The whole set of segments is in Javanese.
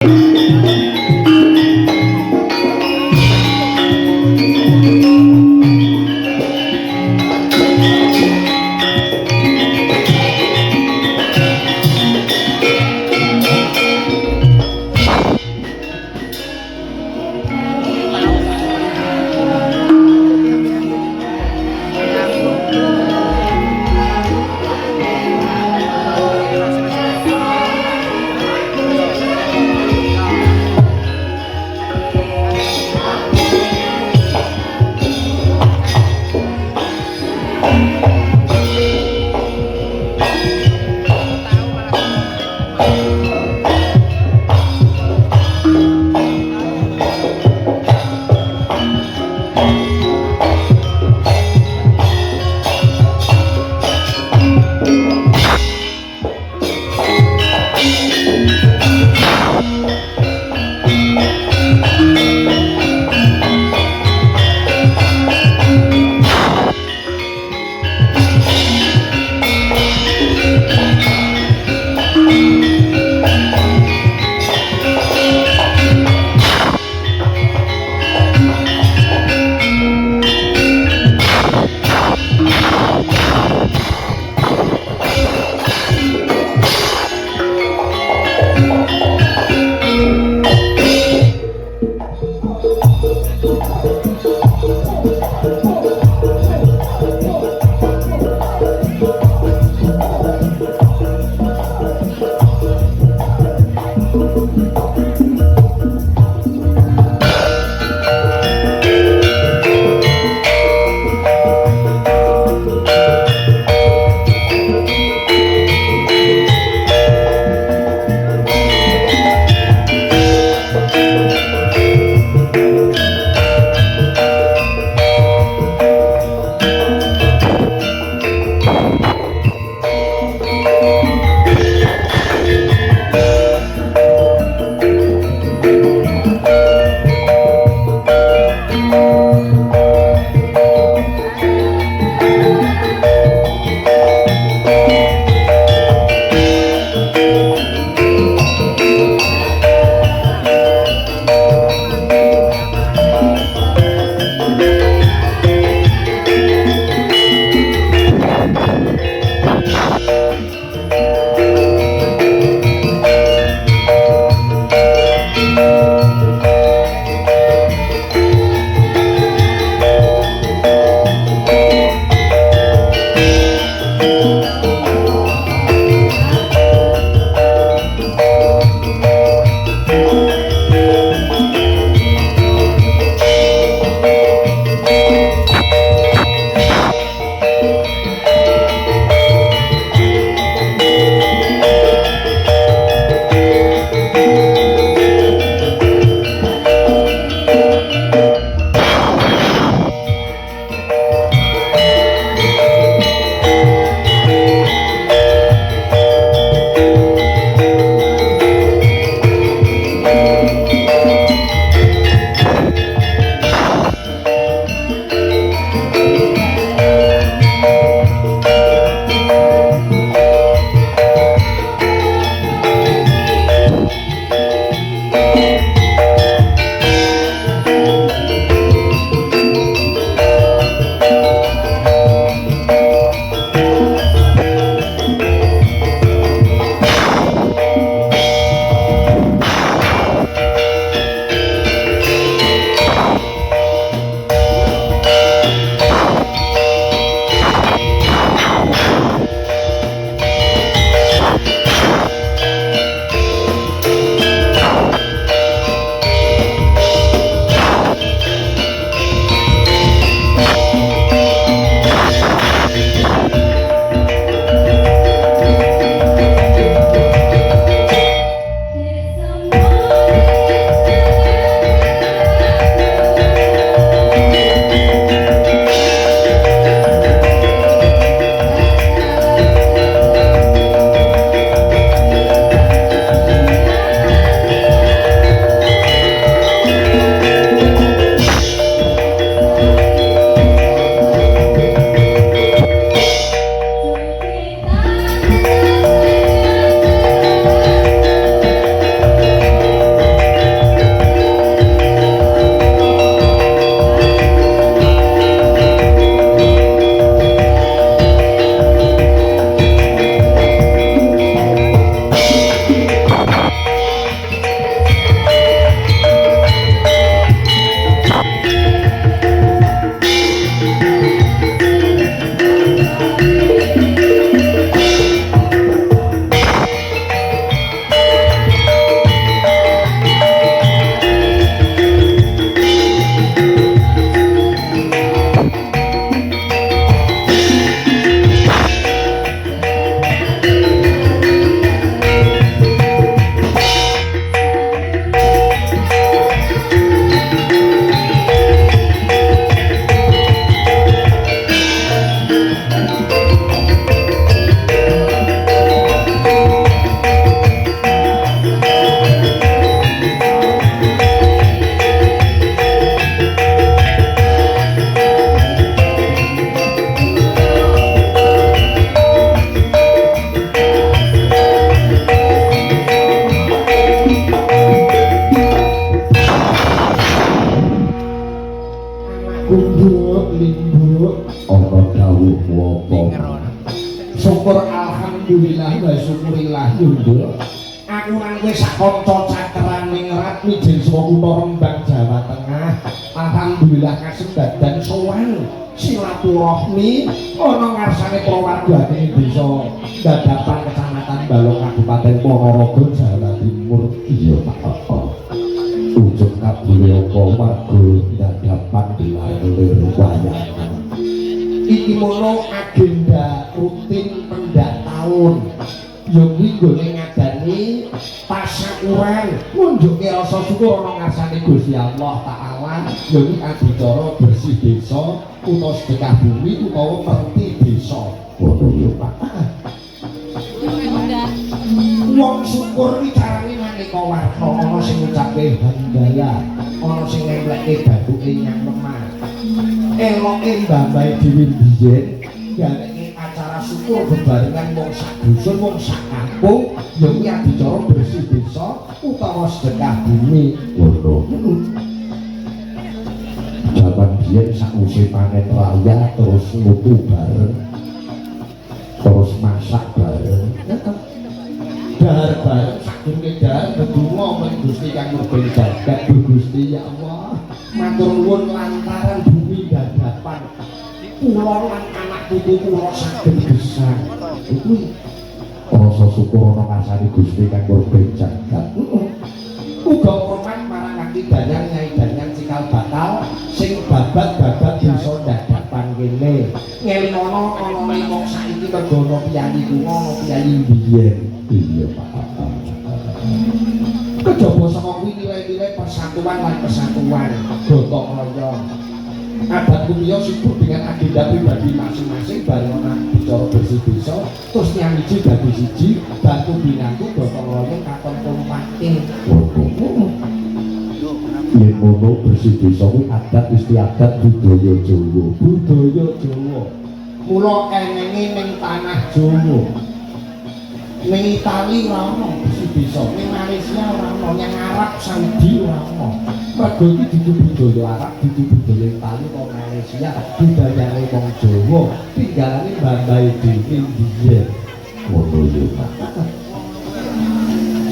เ rawuh apa syukur alhamdulillah wa syukurillah yundul aku nang wis sak kanca cakran ning rat mijil saka kutha Rembang Jawa Tengah alhamdulillah kasembat dan sowan silaturahmi ana ngarsane prawargane desa Dadapan Kecamatan Balong Kabupaten Ponorogo Jawa Timur iya Pak ujug kabule apa warga Dadapan dilalir wayangan iki mono agenda rutin pendak taun ya kuwi nggone ngadani tasyakuran nunjukke rasa syukur ana ngarsane Gusti Allah taala ya kuwi adicara bersih desa utawa sedekah bumi utawa perti desa ngono ya Pak wong syukur iki carane maneka warna ana sing ngucapke hamdalah ana sing nempelke bathuke nyang lemah eloke mbambahe dhewe biyen galeke acara syukur bebarengan wong sak dusun wong sak kampung ya kuwi adicara bersih desa utawa sedekah bumi ngono jaman biyen sakwise panen raya terus ngutu bareng terus masak bareng dahar bareng sadurunge dahar ndedonga marang Gusti Kang Murbeng jagat Gusti ya Allah matur nuwun lantaran bumi Dadapan kula lan anak putu kula saged gesang iku rasa syukur ana ngarsane Gusti Kang Murbeng jagat uga hormat marang Kaki Danyang Nyai Danyang Cikal Bakal sing babat-babat desa Dadapan kene ngelingono ana lemok saiki mergo ana piyayi kuno ana piyayi biyen iya Pak kejaba saka kuwi nilai-nilai persatuan lan kesatuan gotong royong adat kuliah sibuk dengan agenda pribadi masing-masing bareng ana bicara bersih desa terus nyamiji dadi siji bantu binantu gotong royong katon kompake yen ngono bersih desa kuwi adat istiadat budaya Jawa mula enenge ning tanah Jawa ning Itali ora ono bersih desa ning Malaysia ora ono yang Arab Saudi ora ono mergo iki dudu budaya Arab dudu budaya Itali kok Malaysia budayane wong Jawa tinggalane mbambahe dhewe biyen ngono yo Pak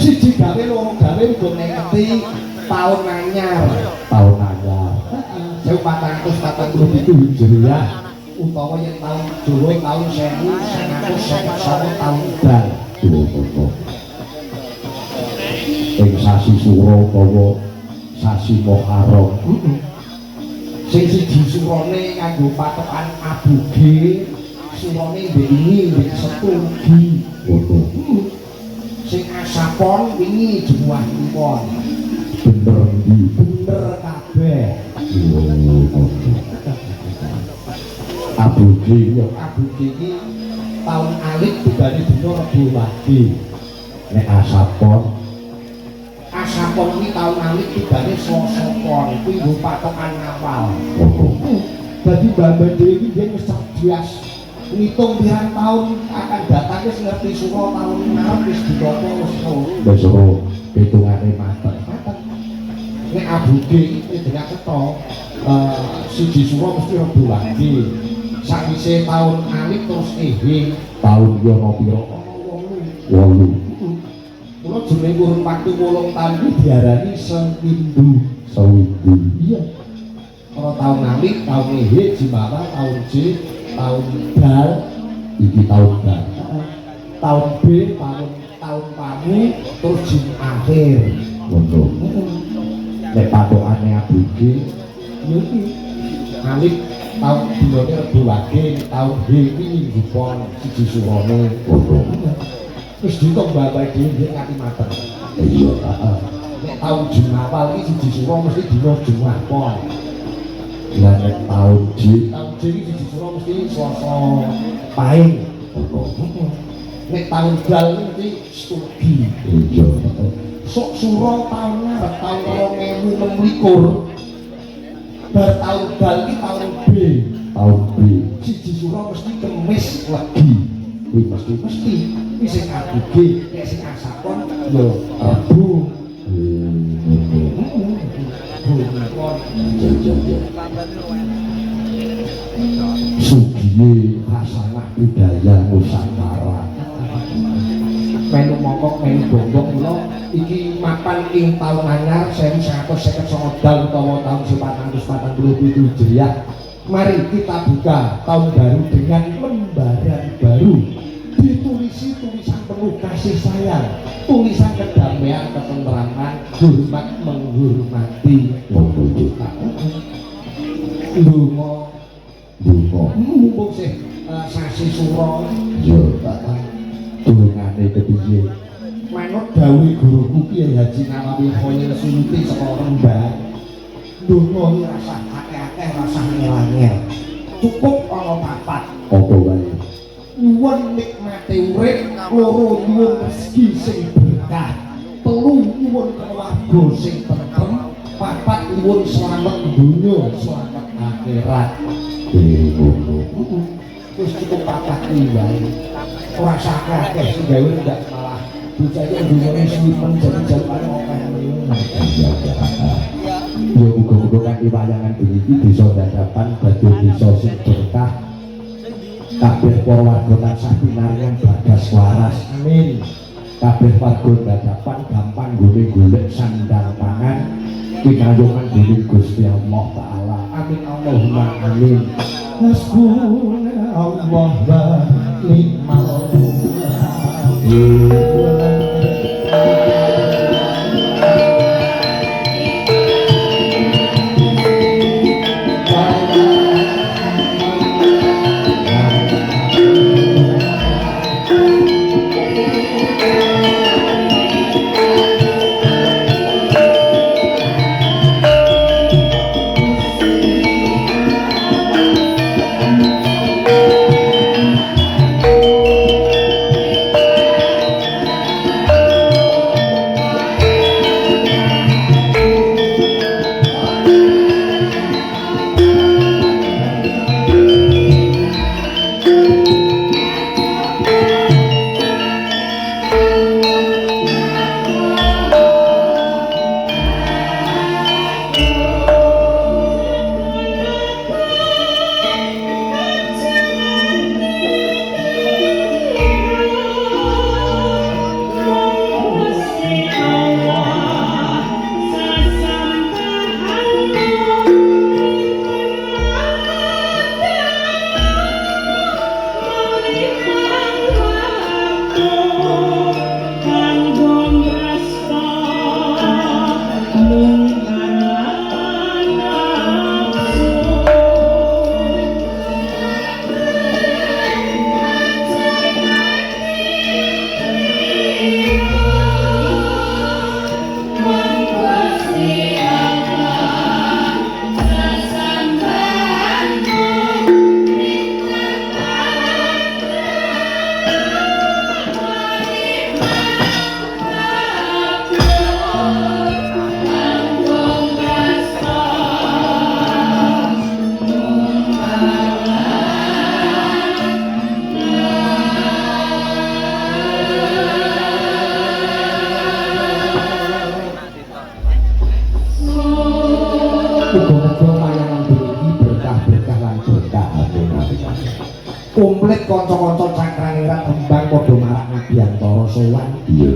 siji gawe loro gawe uga ngerti tahun anyar 1447 Hijriah utawa yen tahun Jawa tahun 1999 tahun Bal ing sasi Sura utawa sasi Muharram sing siji surane nganggo patokan abuge surane wingi mbek setugi sing asapon wingi jemuah kliwon bener kabeh abuge iki tahun alit tibane dina Rebo Wage nek asapon kuwi tahun alit tibane Selasa Pon kuwi nggo patokan awal dadi mbah-mbah dhewe iki dhewe wis cerdas ngitung pirang tahun akan datang wis ngerti sura tahun ngarep wis ditopo wis ora hitungane mateng nek abuge iki dengan cetha siji sura mesti Rebo Wage sakwise tahun alit terus tahun yo ana pira 8 kula jenenge kurun waktu 8 tahun iki diarani sewindu iya ora tahun alit tahun Jimawa tahun J tahun Bal iki tahun Bal tahun B tahun Pamu terus Jin akhir ngono nek patokane abuge yo iki alit tahun dinane Rebo Wage tahun H iki minggu pon siji surane terus ditok bapak dhewe nganti mateng iya nek tahun Jumawal iki siji sura mesti dina Jumat pon lah nek tahun J iki siji sura mesti Selasa Pahing nek tahun Bal iki Studi iya sok sura tahun ngarep tahun 2026 bar tahun Bal iki tahun B siji sura mesti Kemis Legi kuwi mesti iki sing abuge nek sing asapon yo Rabu sugiye sanah budaya Nusantara. Menu mongkok menu bongbong kula iki mapan ing taun anyar 1959 utawa taun 1447 Hijriah. Mari kita buka tahun baru dengan lembaran baru, ditulisi tulisan penuh kasih sayang, tulisan kedamaian, ketentraman, hormat menghormati, lunga mumpung sih sasi suro yo tulungane kepiye manut dawuh guruku Kyai Haji Nawawi Khoyil Suluti saka Rembang lunga rasa akeh-akeh rasa ngel-ngel cukup ana papat apa wae nyuwun nikmate urip, loro nyuwun rezeki sing berkah, telu nyuwun keluarga sing tentrem, papat nyuwun slamet donya slamet akhirat. Wis cukup papat iki wae. Ora sakake sing gawe ndak malah bocah iki dunyane suwipen jajan-jajan akeh. Ya muga-muga kanthi wayangan iki bisa dadapan badhe bisa sing berkah. Kabeh para warga tansah pinaringan bagas waras. Amin. Kabeh warga dadapan gampang golek sandang pangan pinayungan dening Gusti Allah taala. Amin Allahumma amin. Hasbuna Allah wa ni'mal wakil. Komplit kanca-kanca Cakraningrat Rembang padha marang Nabiyantara sowan. Iya.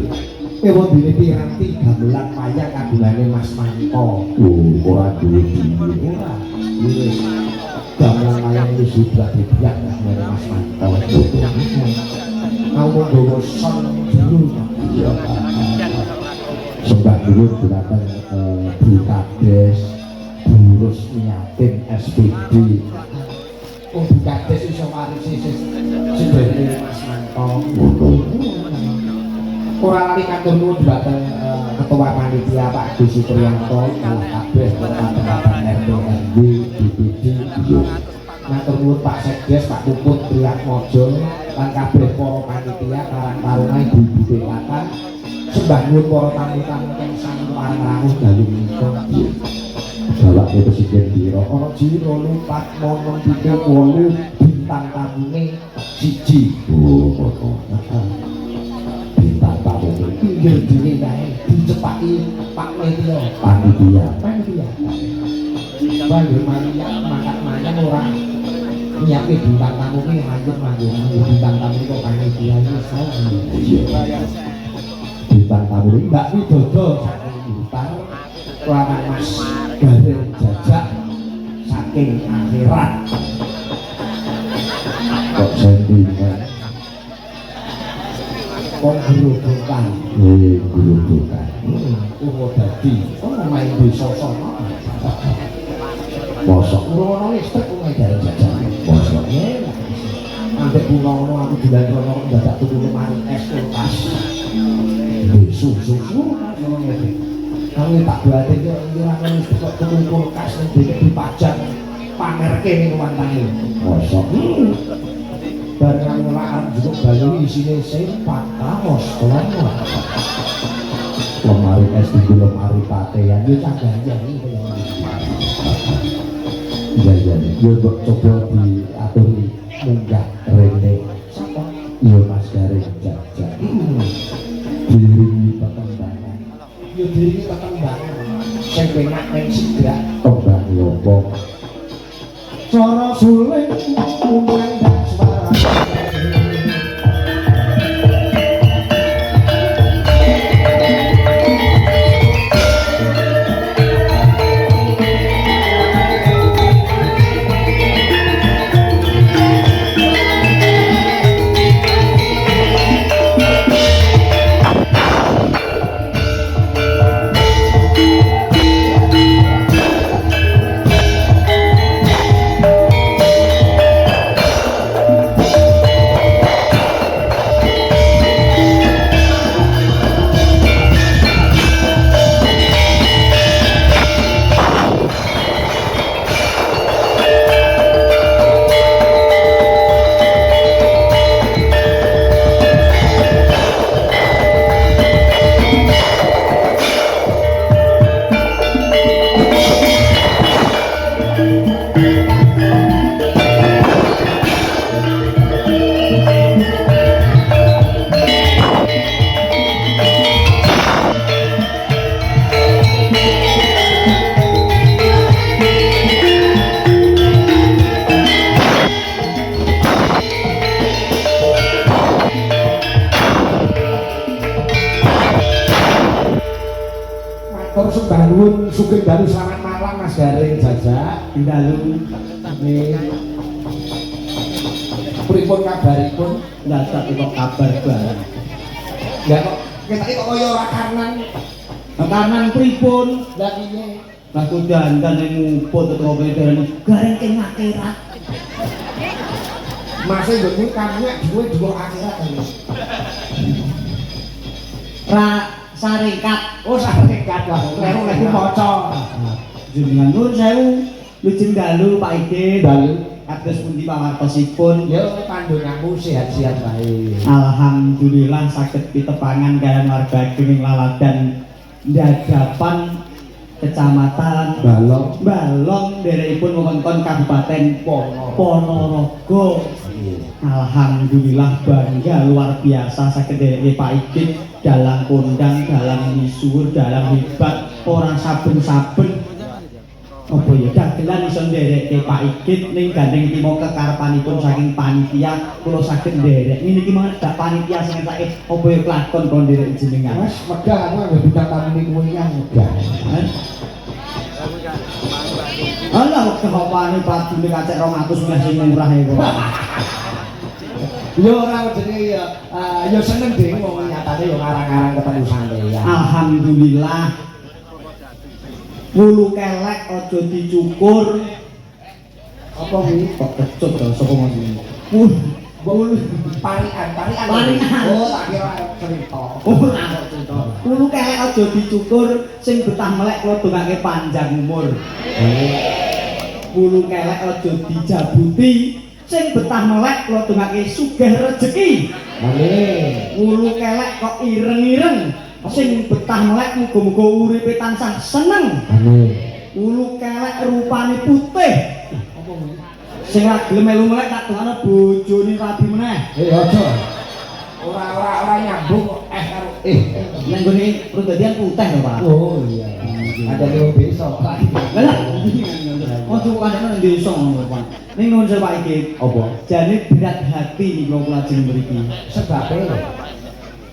Ewa dene piranti gamelan wayang kagungane Mas Manto. Ora duwe dhewe. Ora. Wis gamelan wayang wis dibiak kagungane Mas Manto. Aku nggawa son dulu. Iya. Sembah dulu dumateng Bu Kades, Burus Yatim SPD. Oh, Kades iso marisi sedene Mas Manto. Ora lali katur nuwun dhateng Ketua Panitia Pak Gus Supriyanto, kalah kabeh Kabupaten RT RW BPD. Matur nuwun Pak Sekdes, Pak Puput Priyatmojo lan kabeh para panitia Karang Taruna Ibu-ibu PKK. Sembah nuwun para tamu-tamu kang sami marang rawuh dalu menika. Bawake presiden pira ana jiro lupat mono 78 bintang tamune 1. Oh, bintang tamune pinggir dhewe kae dicepaki Pak Media panitia. Banyu Maria mangkat mayang ora nyiapke bintang tamu ki lanjut manggung bintang tamu kok panitia iki bintang tamu iki Mbak Widodo saking Blitar kelawan Mas Gareng Jajak saking akhirat kok sentimen kok gerobokan gerobokan dadi main desa sono bosok ngono listrik kok ngajari jajan bosok ambek bunga ngono aku bulan rono dadak tuku lemari es kulkas susu ngono ngene kamu tak buate iki ora ono kok tuku kulkas ning dipajang pamerke ning wantane bosok barang ngolah juga bayu isine sempat kamos kelama lemari es di lemari pakaian yo caganya iki iya yo coba diaturi munggah rene sapa yo Mas Gareng Jajak diri perkembangan yo diri perkembangan sing penak ning sigrak tembang yopo cara suling umang dan suara Sugeng dalu selamat malam Mas Gareng Jajak dalu nih pripun kabaripun ndak kok kabar bareng ya kok ketake kok kaya ora kanan pripun lha piye aku dandan ning ngumpul utawa bedane Gareng ing akhirat masih nggo kamu duwe akhirat ra saringkat oh saringkat lah kleru nek maca jenengan nuwun sewu lujeng dalu Pak Ide dalu kados pundi pawartosipun ya pandonganmu sehat-sehat wae alhamdulillah saged pitepangan kaliyan warga Gering Laladan Dadapan Kecamatan Balong derekipun wewengkon Kabupaten Ponorogo alhamdulillah bangga luar biasa saged dereke Pak Ide dalang kondang, dalang misuwur, dalang hebat, orang saben-saben apa ya dagelan iso nderekke Pak Igit ning gandeng timo kekarepanipun saking panitia kula saged nderek niki mangke dak panitia sing enake apa ya kelakon kula nderek jenengan wis megah aku nggak bintang tamu niku yang megah Allah kehopane padune kacek 200 sing murah iku yo ora jenenge ya seneng dhewe wong nyatane yo ngarang-arang ketemu sampeyan. Alhamdulillah. Wulu kelek aja dicukur. Apa kuwi kok kecut to sapa Mas iki? Wulu parian. Oh, tak kira cerita. Ora kok cerita. Wulu kelek aja dicukur sing betah melek kula dongake panjang umur. Wulu kelek aja dijabuti sing betah melek kula dongake sugih rejeki. Amin. Wulu kelek kok ireng-ireng sing betah melek muga-muga uripe tansah seneng. Amin. Wulu kelek rupane putih. Apa kuwi? Sing ra gelem melu melek tak dongakno bojone rabi meneh. Aja. ora nyambung kok karo Nek nggone pribadian putih lho, Pak. oh iya ada yang besok Pak Lah, ojo kandhane nang desa ngono, Pak. Ning nuwun sewu Pak iki. apa Jane berat hati nih kula lajeng mriki. sebabnya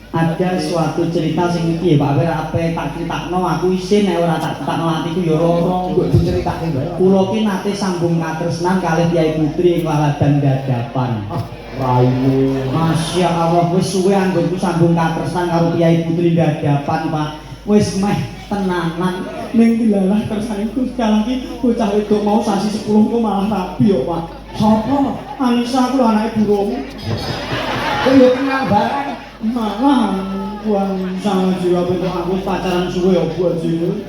Ada suatu cerita sing iki ya Pak, ape tak critakno aku isin nek ora tak critakno atiku ya ora. kok diceritake bae Kula ki nate sambung katresnan kalih Kyai Putri ing Laladan Dadapan. raimu Masya Allah wis suwe anggonku sambung katresnan karo Kyai Putri Dadapan, Pak. Wis meh tenanan ning dilalah kersane Gusti Allah ki bocah wedok mau sasi 10 kok malah rabi kok, Pak. sapa Anissa aku lho anake burung. kok yo kenal barang Malah buang sama jiwa betul aku pacaran suwe ya buat sini.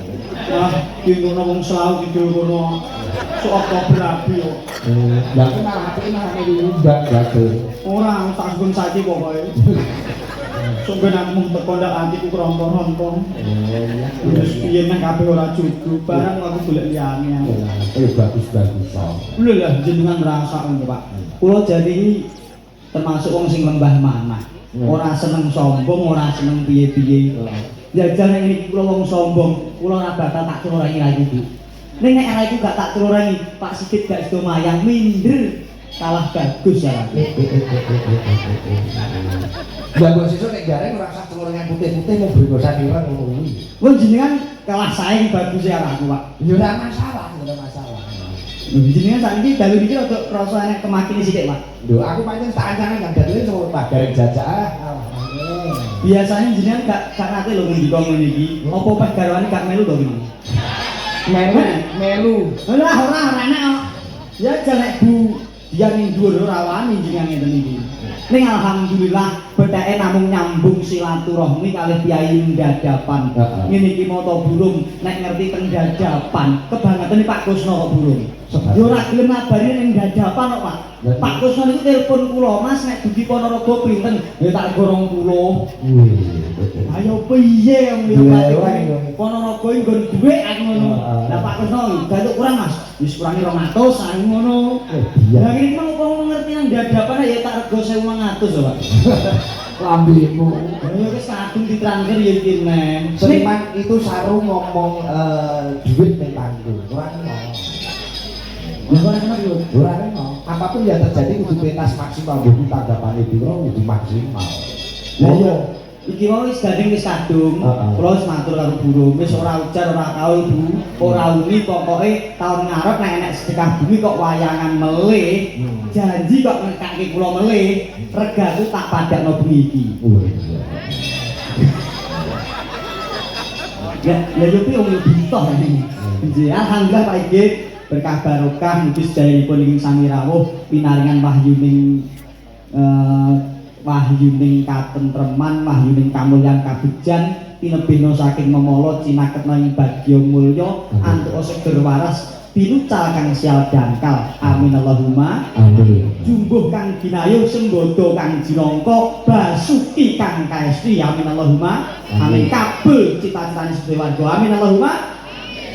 Wah, dingono wong selalu kidul kono. Sok kok berapi yo. lah kenal hati malah diundang gagal Ora tak sebut saiki pokoke. Sok ben aku mung teko ndak atiku kronto-ronto. iya Wis piye nang kabeh ora cukup, barang aku golek liyane. bagus Lho lah jenengan ngrasa ngono, Pak. Kula jadi termasuk wong sing lembah manah. Ora seneng sombong, ora seneng piye-piye. Jajal nek niki kula wong sombong, kula ora bakal tak tururangi lagi, Bu. Ning nek arek gak tak tururangi, Pak Sigit gak iso mayang minder. Kalah bagus ya. lah kok sesuk nek gareng ora usah telur yang putih-putih mau bergosan ireng ngono kuwi Wong jenengan kalah saing bagus ya aku, Pak. ya ora masalah Jenengan saiki dalu niki rada rasa enek kemakine sithik, Pak. lho aku pancen tak ancanan kan dadine cuma tak gareng jajak Biasanya jenengan gak nate lho ngendika ngene iki. Apa pas garwane gak melu to gimana? melu Ora enak kok. Ya jalek Bu, dia ning dhuwur ora wani jenengan ngeten iki. Ning alhamdulillah bethake namung nyambung silaturahmi kalih Kyai Dadapan. Ngene iki mata burung nek ngerti teng Dadapan, kebangetane Pak Kusno kok burung. Ya ora gelem ngabari ning Dadapan kok, Pak. Pak Kusno niku telepon kula, Mas nek dugi Ponorogo pinten? Ya tak gorong 20. Ayo piye wong Ponorogo iki nggon dhuwit aku ngono. Lah Pak Kusno gatuk kurang Mas. Wis kurangi 200 aku ngono. Lah iki mau wong ngerti nang Dadapan ya tak rego 1500 lho, Pak. lambemu Ya wis kadung ditransfer ya iki neng. seniman itu saru ngomong duit ning panggung ora apapun yang terjadi kudu pentas maksimal kudu tanggapane piro kudu maksimal Lah iya iki wae wis gandeng wis kadung. Kula wis matur karo burung wis ora ujar ora kaul Bu, ora uni pokoke taun ngarep nek enek sedekah bumi kok wayangan melih. Janji kok ngekake kula melih, regaku tak padakno bengi iki. Ya yo pi wong bitoh iki. Nggih alhamdulillah Pak Igit berkah barokah mugi sedayanipun ing sami rawuh pinaringan wahyuning wahyuning katentreman, wahyuning kamulyan kabegjan tinebihna saking memala cinaketna ing bagya mulya antuk seger waras pinucal kang sial dangkal amin Allahumma amin jumbuh kang ginayuh sembodo kang jinangka basuki kang kaesti amin Allahumma amin kabul cita-citane sedaya warga amin Allahumma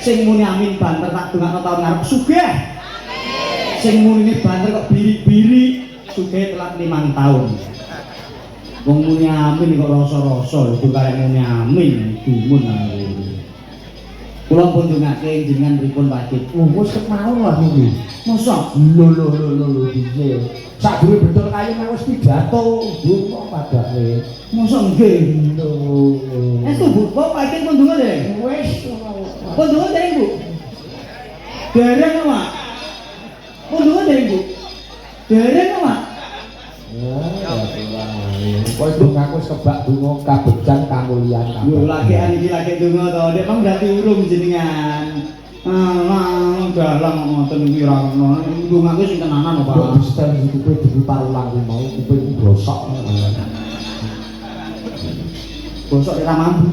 sing muni amin banter tak dongakno taun ngarep sugih sing muni banter kok birik-birik sugih telat 5 tahun wong muni amin kok rasa-rasa lho kok karek muni amin dumun kula pun dongake jenengan pripun Pak Dik wis kemawon lah iki mosok lho piye sadure betul kaya nang wis pidato ndonga padake mosok nggih lho itu Bu kok Pak Dik pun ndonga dereng wis pun ndonga dereng Bu dereng Pak pun ndonga dereng Bu dereng Pak kok ndongaku kebak donga kabegjan kamulyan yo lakean iki lake donga to nek mong dadi urung jenengan dalang ngoten iki ora ono ndongaku sing tenanan Pak kok setel YouTube diputar ulang mau kuping gosok bosok ora mampu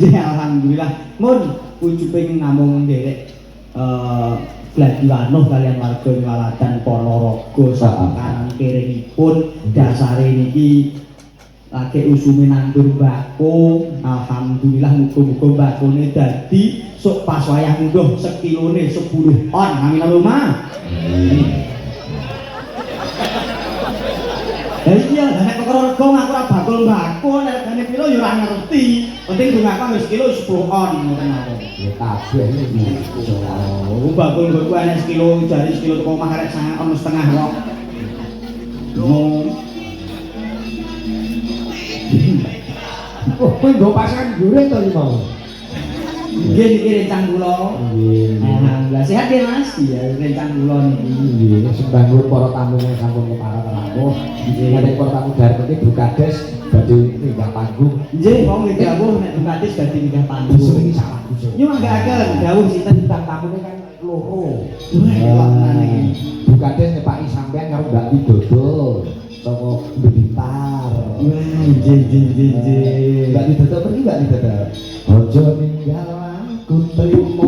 alhamdulillah mun ujuping namung nderek gladi wanuh kalian warga Laladan Ponorogo saking kanan kiringipun dasare niki lagi usume nandur mbako alhamdulillah muga-muga mbakone dadi sok pas wayah munggah sekilone 10 on amin Allahumma iya, nek perkara rego aku ora bakul mbako, nek gane kilo ya ora ngerti. Penting dungaku wis kilo 10 on ngoten mawon. Ya kabeh iki. Oh, bakul nggo enek sekilo jari sekilo teko omah arek 9 on setengah kok. Oh, kowe nggo pasangan jure to iki mau. Nggih niki rencang kula. Nggih. Alhamdulillah sehat ya Mas. Iya, rencang kula niki. Nggih, sembangul para tamu yang sampun kepara rawuh. Nek para tamu darep iki Bukades badhe ninggah panggung. Nggih, mau nggih dawuh nek Bukades badhe ninggah panggung. Besok iki salah besok. Yo manggaaken dawuh sinten Bintang tamune kan loro. Wah, Bukades nyepaki sampean karo Mbak Widodo saka Blitar. wah, nggih. Mbak Widodo pergi Mbak Widodo. Ojo ninggal aku trimo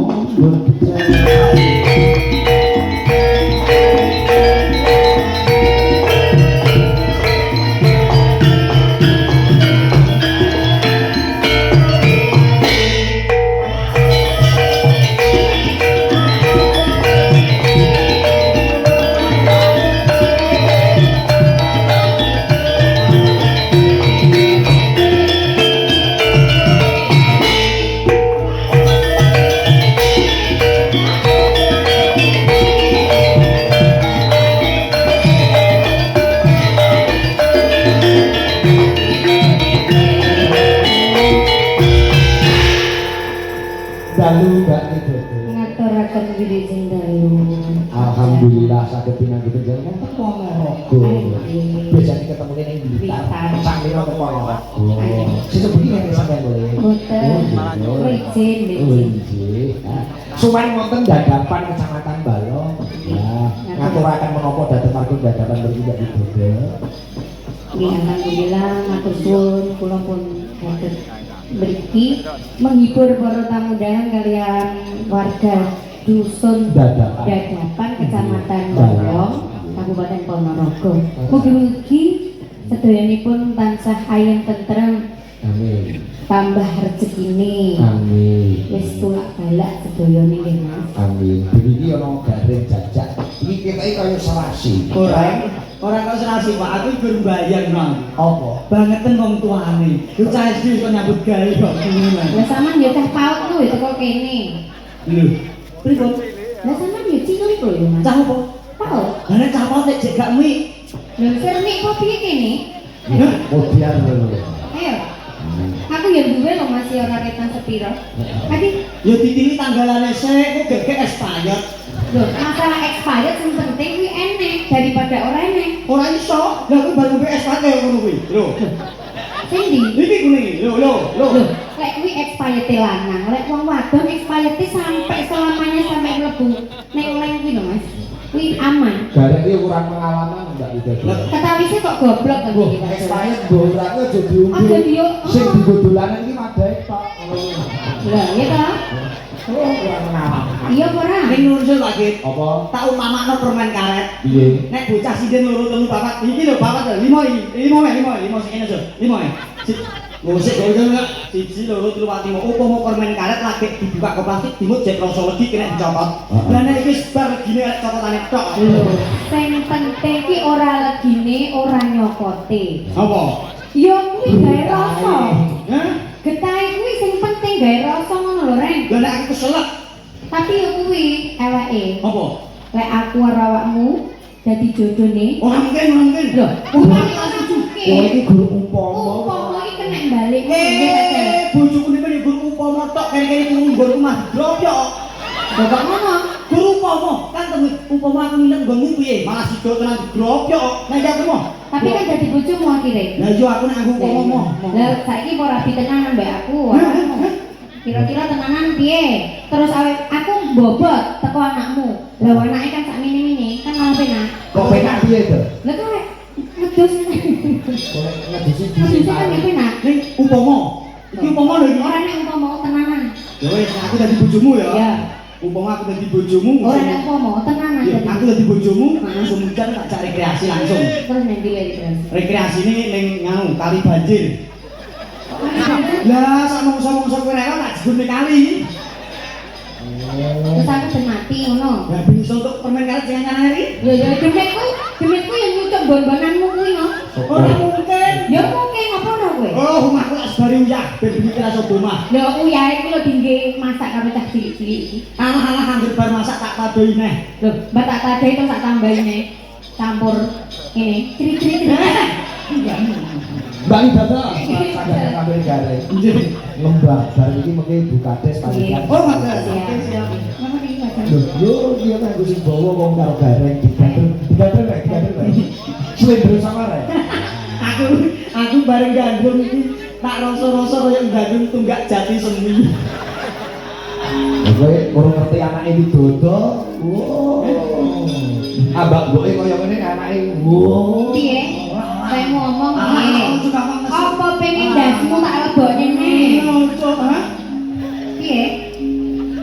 dalu Mbak Widodo. Ngaturaken wilujeng dalu. Alhamdulillah saged pinanggih panjenengan teko Ponorogo. Biasane ketemu ning Blitar. Sampeyan teko Ponorogo. Sesepuh iki sampeyan boleh. Boten. Wijin, wijin. Suwan wonten dadapan Kecamatan Balong. Ya, ngaturaken menapa dhateng marga dadapan mriki Mbak Widodo. Nggih, alhamdulillah matur suwun kula pun saged mriki menghibur para tamu undangan kalian warga dusun Dadapan Kecamatan Balong Kabupaten Ponorogo. Mugi-mugi sedayanipun tansah ayem tentrem. Amin. tambah rezekine. Amin. Wis tulak balak sedayane nggih Mas. Amin. Iki ana garing jajak. Iki ketoke kaya serasi. Ora kok serasi Pak, aku gur mbayang nang. Apa? Bangeten wong tuane. Yo cah SD kok nyambut gawe kok ngono. Lah sampean ya teh paut ku ya teko kene. Lho, pripun? Lah sampean ya cilik lho ya Mas. Cah apa? Paut. Lah nek cah apa nek jek gak mi. Lha sernik kok piye kene? Modiar lho. Ayo. Aku ya duwe lho Mas ya ora ketan sepiro. Adi, Yo ditili tanggalane sik kok gek expired. lho masalah expired sing penting kuwi enek daripada ora enek. Ora iso. Lah aku baru mbek expired kaya ngono kuwi. Lho. Sing ndi? Iki kuwi. Lho. Lho, lek kuwi expired lanang, lek wong wadon expired sampai selamanya sampai mlebu nek oleh kuwi lho Mas. Kuwi aman. Garek iki kurang pengalaman Mbak Widodo. Ketawise kok goblok kan iki Mas. Expired borake aja diombe. Aja diyo. Sing dienggo dolanan iki madahe tok. Lah, iya ta? Oh, kurang pengalaman. Iya apa ora? Ning nusul lagi. Apa? Tak umamakno permen karet. Piye? Nek bocah sindhen loro telu papat. Iki lho papat lho. 5 iki. 5 sing kene aja. 5 e. Ngosik goyo enggak? 1 2 3 4 5. Upama permen karet lagi dibuka ke plastik dimut jek rasa legi kena dicopot. Lah nek iki bar legine arek copotane tok. Lho, sing penting ki ora legine, ora nyokote. Apa? Ya kuwi gawe rasa. Hah? Getahe kuwi sing penting gawe rasa ngono lho, Reng. Lah nek aku keselak. Tapi ya kuwi eweke. Apa? Lek aku karo awakmu dadi jodone. Ora mungkin. Lho, upama langsung juke. Oh, iki guru umpama. Upama iki kena balik. Bojoku niku ya guru upama tok kene-kene kuwi nggon omah dropyok. Bapak ngono. Guru upama kan temen upama aku nginep nggonmu piye? Malah sido tenan dropyok. Nek aku mah. Tapi kan dadi bojomu akhire. Lah yo aku nek aku upama. Lah saiki ora rapi tenanan mbak aku. Kira-kira tenanan piye? Terus awet aku bobot teko anakmu. Lah anake kan sak mini-mini kan malah penak. Kok penak piye to? Lah kok ngedus. Kok ngedisi Ngedus kan ya penak. Ning upama. Iki upama lho iki. Ora nek umpama tenanan. Ya wis aku dadi bojomu ya. Ya. Upama aku dadi bojomu. Ora nek umpama tenanan Ya dadi. aku dadi bojomu langsung hujan tak cari rekreasi langsung. Terus nek dile terus. Rekreasi ini ning nganu kali banjir. Lah sak mongso-mongso kowe rela tak jebul ning kali. Terus aku ben mati ngono. Lah bisa untuk permen karet jangan hari. Ya ya demetku yang nyucuk bon-bonanmu kuwi no. Oh Ora mungkin. Ya mungkin apa ora kowe? Oh, omahku lak sebari uyah ben iki rasa omah. Lho uyahe iki lho dingge masak karo cah cilik-cilik iki. Alah-alah anggere bar masak tak padoi neh. Lho, mbak tak tadai terus tak tambahin nih. Campur ini, ciri-ciri. Mbak Ibadah, sadar kabeh gare. Lembah bar iki mengke Bukades panitia. Oh, makasih. Siap. Mama iki wajan. Lho, dia mah Gus bawa wong karo gareng digater rek. Slendro samare. Aku bareng gandrung iki tak rasa-rasa kaya gandrung tunggak jati semi. Kowe kurang ngerti anake didodo. Wow. Abak mboke kaya ngene anake. Wow. Piye? Saya ngomong piye? Apa pengen dasmu tak lebokne nih? Piye?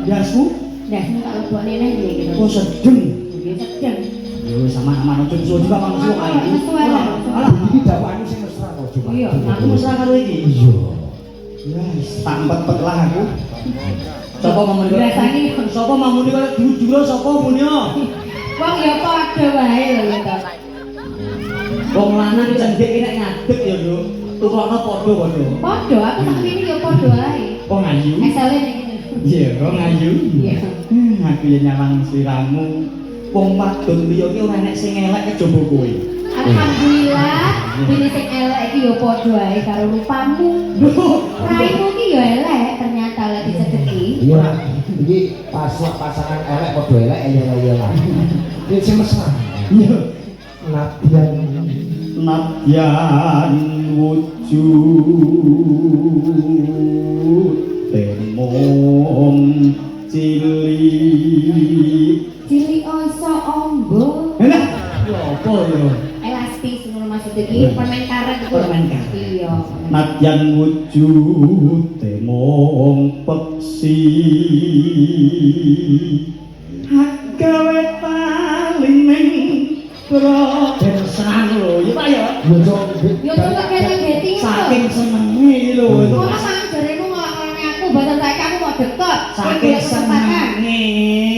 Dasmu? Dasmu tak lebokne nih piye gitu. Oh, sedeng. Piye sedeng? Yo sama-sama ojo juga manusia kaya iki. Alah, iki dakwahane sing mesra kok coba. Iya, Aku mesra karo iki. Iya. Wes, tak empet-empet lah aku. Sapa mamune kok? Rasane Sapa mamune kok jujur sapa muni? wong ya padha wae lho ya to. Wong lanang cendhek nek ngadeg ya, Nduk. Tukokno padha-padha. Padha, aku tak ngene ya padha wae. Oh, ngayu. Esele nek ngene. Iya, kok ngayu. Iya. Aku ya nyawang sliramu. Wong wadon liya ki ora enek sing elek kejaba kowe. Alhamdulillah, dene sing elek iki ya padha wae karo rupamu. Raimu ki ya elek ternyata lek disedeki. Iya. Iki pasangan elek padha elek ya lah. Iki sing mesra. Iya. Nadyan wujud temong cilik oso ombo. enak ya apa ya Elastis ngono maksud iki permen karet iku. Permen karet. Iya. nadyan wujud temong peksi gawe paling ning pro ben senang lho ya Pak ya Yo coba kene geti saking senenge lho itu Kok sak jaremu ngelak-ngelakne aku bahkan saiki aku mau deket. saking senenge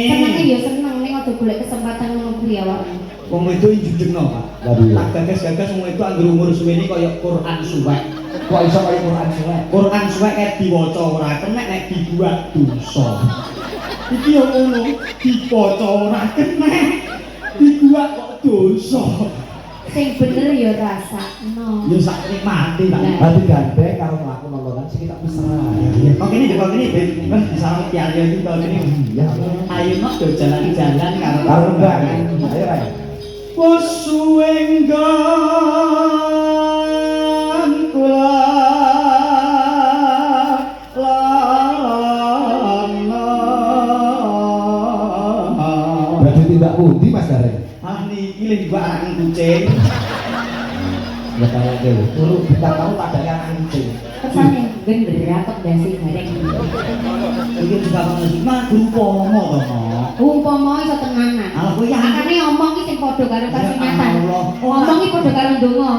Senenge ya seneng ning aja golek kesempatan ngono kuwi ya, Pak. wong wedok njujengno Pak Waduh. tak gagas-gagas wong wedok anggere umur suwene kaya Quran suwek Kok iso kaya Quran suwek? Quran suwek nek diwaca ora kena nek dibuat dosa iki yo ngono diwaca ora kena dibuat kok dosa Sing bener ya rasakno. yo sak nikmati Pak Hati gandeng karo mlaku nontonan sing tak mesra. kok ini ben bisa piye iki to ini Iya. ayo nok do jalan-jalan karo Karo Mbak. Ayo Rai. wis suwe nggon kula Berarti tidak pundi Mas Gareng. ah niki lho juga anak kucing Ya kaya gitu. Dulu kita tahu ada yang anjing. Kesane ben berakot dasi gareng. iki juga manusia mah umpama to Mak. Umpama iso tenanan. Alah, kowe ya- Makane omong iki sing padha karo kasingatan. Ya Allah. Omong iki padha karo ndonga.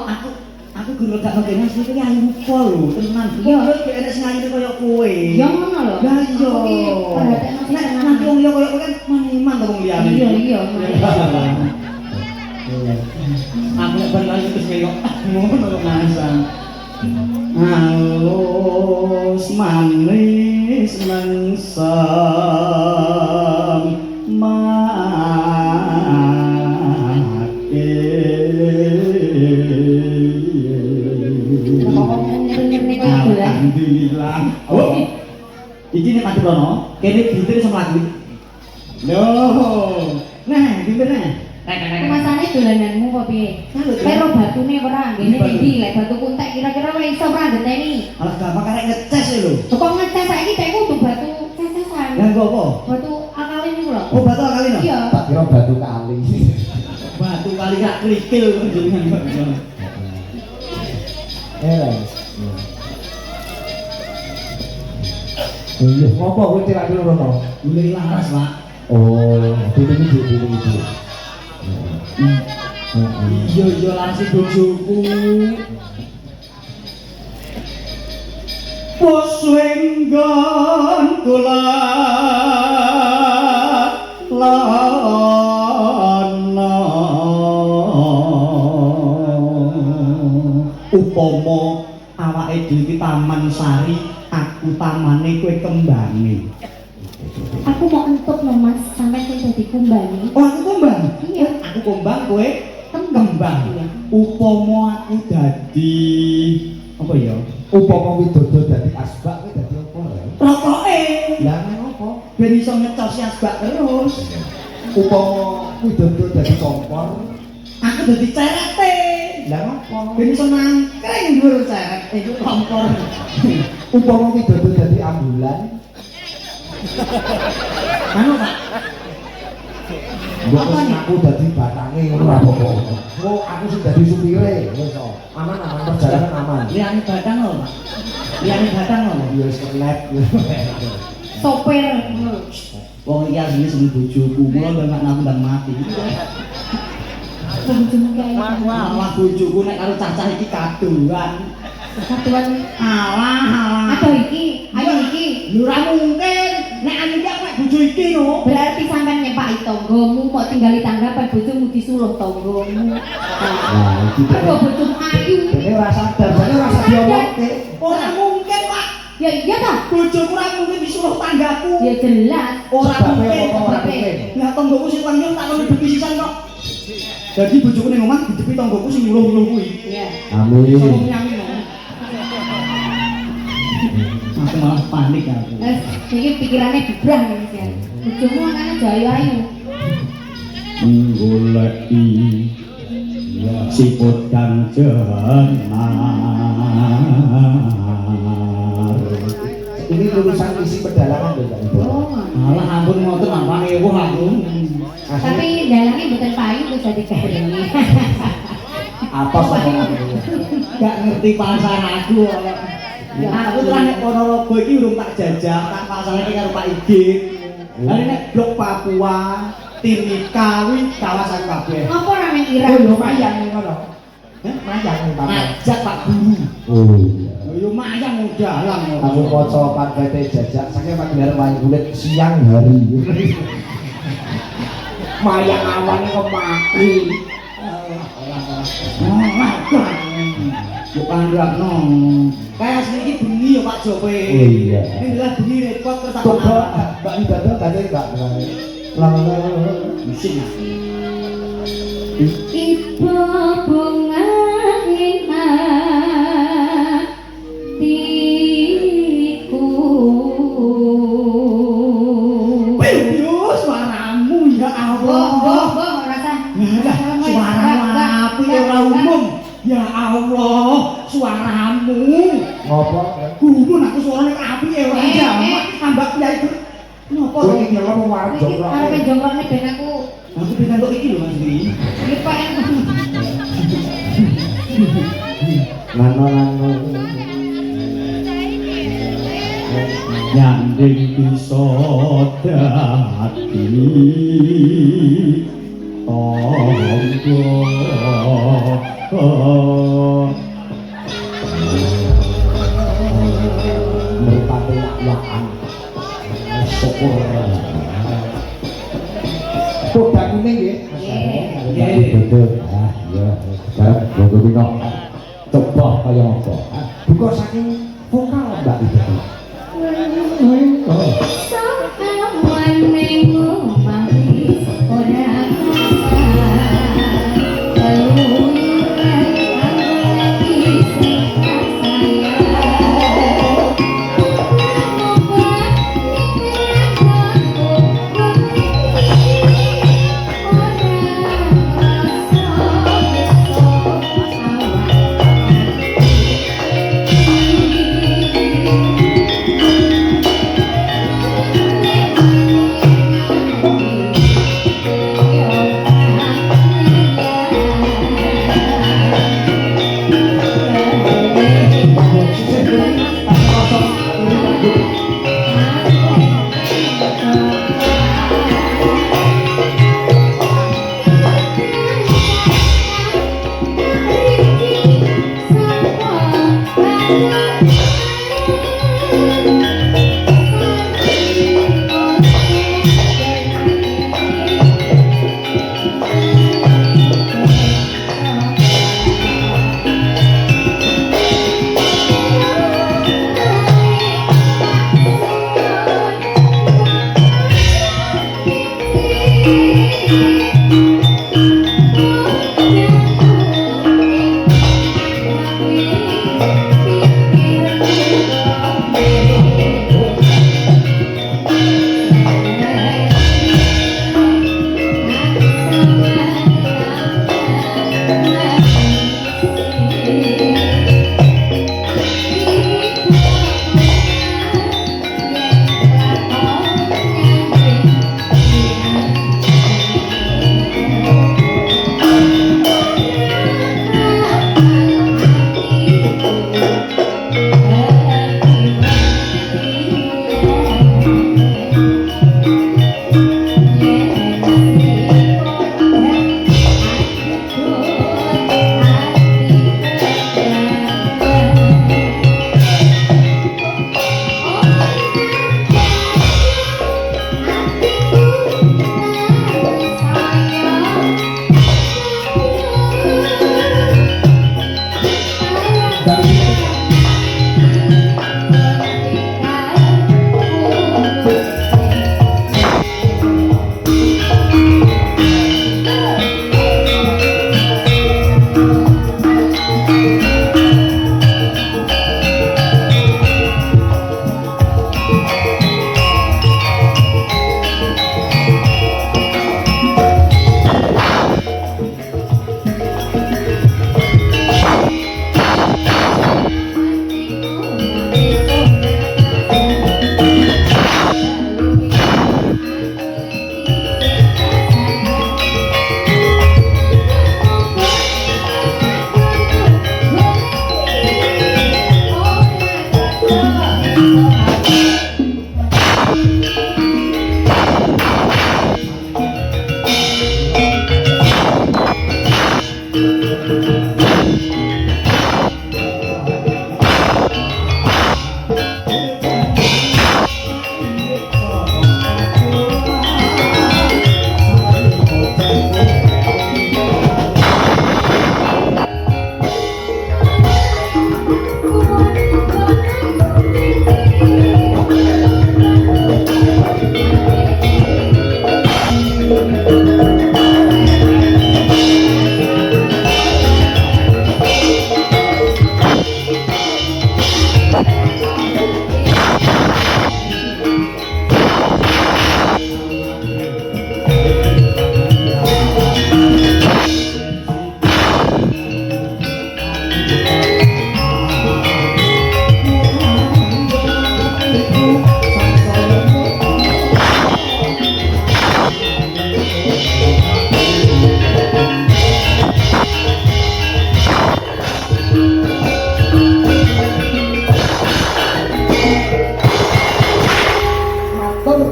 aku guru gak ngerti mas iki ayu lupa lho tenan Iya. kowe gak enek sing ayu kaya kowe Ya ngono lho. lah iya Aku ki perhatekno sing nek tenanan. nanti wong liya kaya kowe kan maniman to wong liyane Iya iya. aku nek balik lagi terus kaya ngono lho masang halus manis mengsem alhamdulillah oh iki nek mati rono kene dinten iso mlaku lho nah dinten Kemasane dolananmu kok piye? Pero batune ora ngene ndi lek batu kuntek kira-kira ora iso ora ngenteni. alah gampang karek ngeces lho Kok ngeces saiki tek kudu batu cesesan. nganggo apa Batu akalin niku lho. oh batu kali no Iya. Tak kira batu kali. batu kali gak krikil jenengan Rai. Iya, ngopo kowe tirak dulu rono? mulai laras Pak Oh, dulu. iya iya laras bojoku Pos wenggon kula lana upama awake dhewe iki taman sari, aku tamane kowe kembange. Aku mau entuk no Mas, sampai sing dadi kumbang. Oh, aku kumbang. Iya. Aku kumbang kowe kembang. Upama aku dadi apa ya? Upama widodo dadi asbak kowe dadi apa ya? Rokoke. Lah ngopo? Ben iso ngecos asbak terus. Upama widodo dadi kompor, Aku dadi cerete. lah ngopo? Ben iso nangkring dhuwur ceret iku kompor. Upama widodo dadi ambulan, Anu Pak. mbok wis aku dadi batange ngono ora apa-apa. Oh, aku sing dadi supire, wis aman perjalanan aman. Liyane batang lho, Pak. Liyane batang lho. Ya wis kelet. Sopir. Wong iki asline sing bojoku, mulo ndang aku ndang mati. Bojomu kayak Wah, bojoku nek karo cacah iki kaduan. satuan. Alah. Aduh iki, ayo iki. Lho ora mungkin. Nek anu iki aku nek bojo iki no. Berarti sampean nyepaki tanggamu, mau tinggali tanggapan bojomu disuluh tanggamu. Nah, iki Mergo bojomu ayu. dene ora sadar, dene ora sadar diomongke. Ora mungkin, Pak. Ya iya ta? Bojoku ora mungkin disuruh tanggaku. Ya jelas. Ora Sebabnya mungkin. apa ora mungkin? Lah tanggoku sing panjang tak ono depi sisan kok. Jadi bojoku ning omah didepi tanggoku sing nyuluh-nyuluh kuwi. Iya. Amin. Sopo nyanyi no. Aku malah panik aku. Iki pikirannya gebrang ya. Bojomu makane jaya ayu. Goleki siput kang jenar. Ini lulusan isi pedalaman lho Pak Ibu. Oh. Alah ampun ngoten apa ewu aku. Tapi dalangnya bukan payu terus jadi kering. Apa soalnya? Gak ngerti pasar aku. Aku telah nek Ponorogo iki urung tak jajah, tak pasarake karo Pak Igit. Lah nek blok Papua, Timika kuwi kawasan kabeh. Apa namanya kira? Oh, yo mayang ngono. Mayang ning Pak. Ajak Pak Guru. Oh iya. Yo mayang dalang. Aku maca pankete jajak saking pagelaran wayang kulit siang hari. Mayang awan kok mati. Yo pandrakno. Kayak asli iki bengi ya Pak Jope. Oh iya. Ini adalah bengi repot terus tak Coba Mbak Ibadah tadi enggak Bising. Ibu bunga hatiku. Yo suaramu ya Allah. Boh, rasa. Suara apa ya ora umum. Ya Allah, suaramu. ngopo? Gumun aku suarane apik ya ora jamak. Ambak ya itu. Napa Kowe to? iki nyelok warung Iki jongkok. arepe jongkrone ben aku Aku pengen untuk iki lho Mas Dri. iki pengen Nano. Nyanding bisa dadi tangga. Merpati lakwaan. Syukur. Kuda kuning nggih. Nggih. Betul. Ah, iya. Sekarang Bogo Dino. Coba kaya apa? Buka saking vokal Mbak Ibu. Oh. soawan nemu mampis ora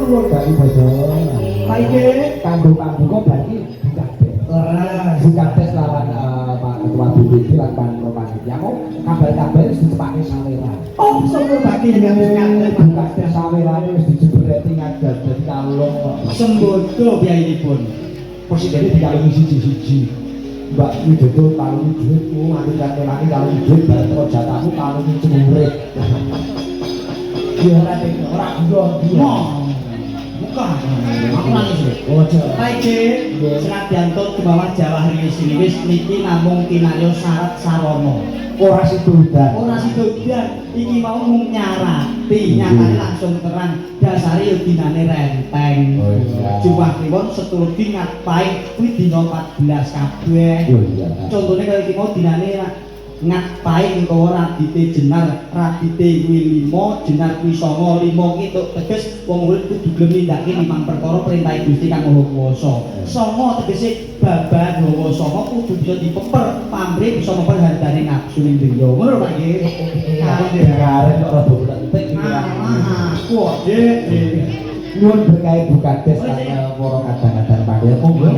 nuwun bagi bodo. Pak iki kanggo pambuka berarti Bukates lawan Pak Ketua BPD lan Pan Roman. Ya mau kabar-kabar wis dicepake saweran. Oh, sapa bagi dengan Bukates saweran wis dijebreti ngajar dadi kalung. sembodo biayipun. Presidennya dikalungi siji-siji. Mbak Widodo kalungi duitmu, nanti kan melani kalungi duit, bareng teko jatahmu kalungi cemurit. Dia orang gila. Bukan. Aku nangis lho. Ojo. Baik, senadyan ke bawah Jawa Hari sini wis niki namung kinayo syarat sarana. Ora sidodan. Ora sidodan, iki mau mung nyarati, nyatane langsung terang. Dasare yo dinane renteng. Oh iya. Jumlah kliwon setulgi ngapain kuwi dina 14 kabeh. Oh iya. Contone kaya iki mau dinane ngapain utawa radite jenar, radite kuwi 5, jenar kuwi 9, 5 ki tok teges wong urip kudu gelem nindakake 5 perkara perintah Gusti Kang Maha Kuwasa. 9 tegese babar hawa sanga kudu bisa dipeper, pamrih bisa memper hartane nafsu ning dunya. Ngono lho Pak nggih. Karen karen kok rada bulet-bulet pikiran. Kuwi Dik. Nyuwun berkait Bukates lan para kadang-kadang panggil monggo.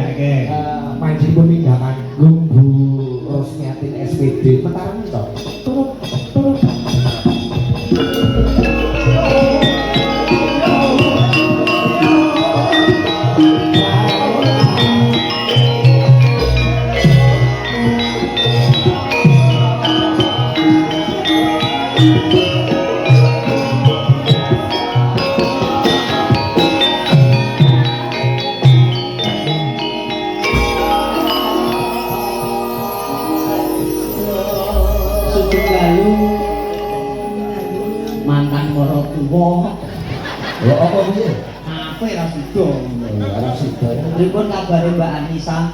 Manjipun pindhahan Bu Rosmiatin SPD Mataram to. Turut. Ya apa piye? Apa ra sida. Ora sida. Pripun kabare Mbak Anissa?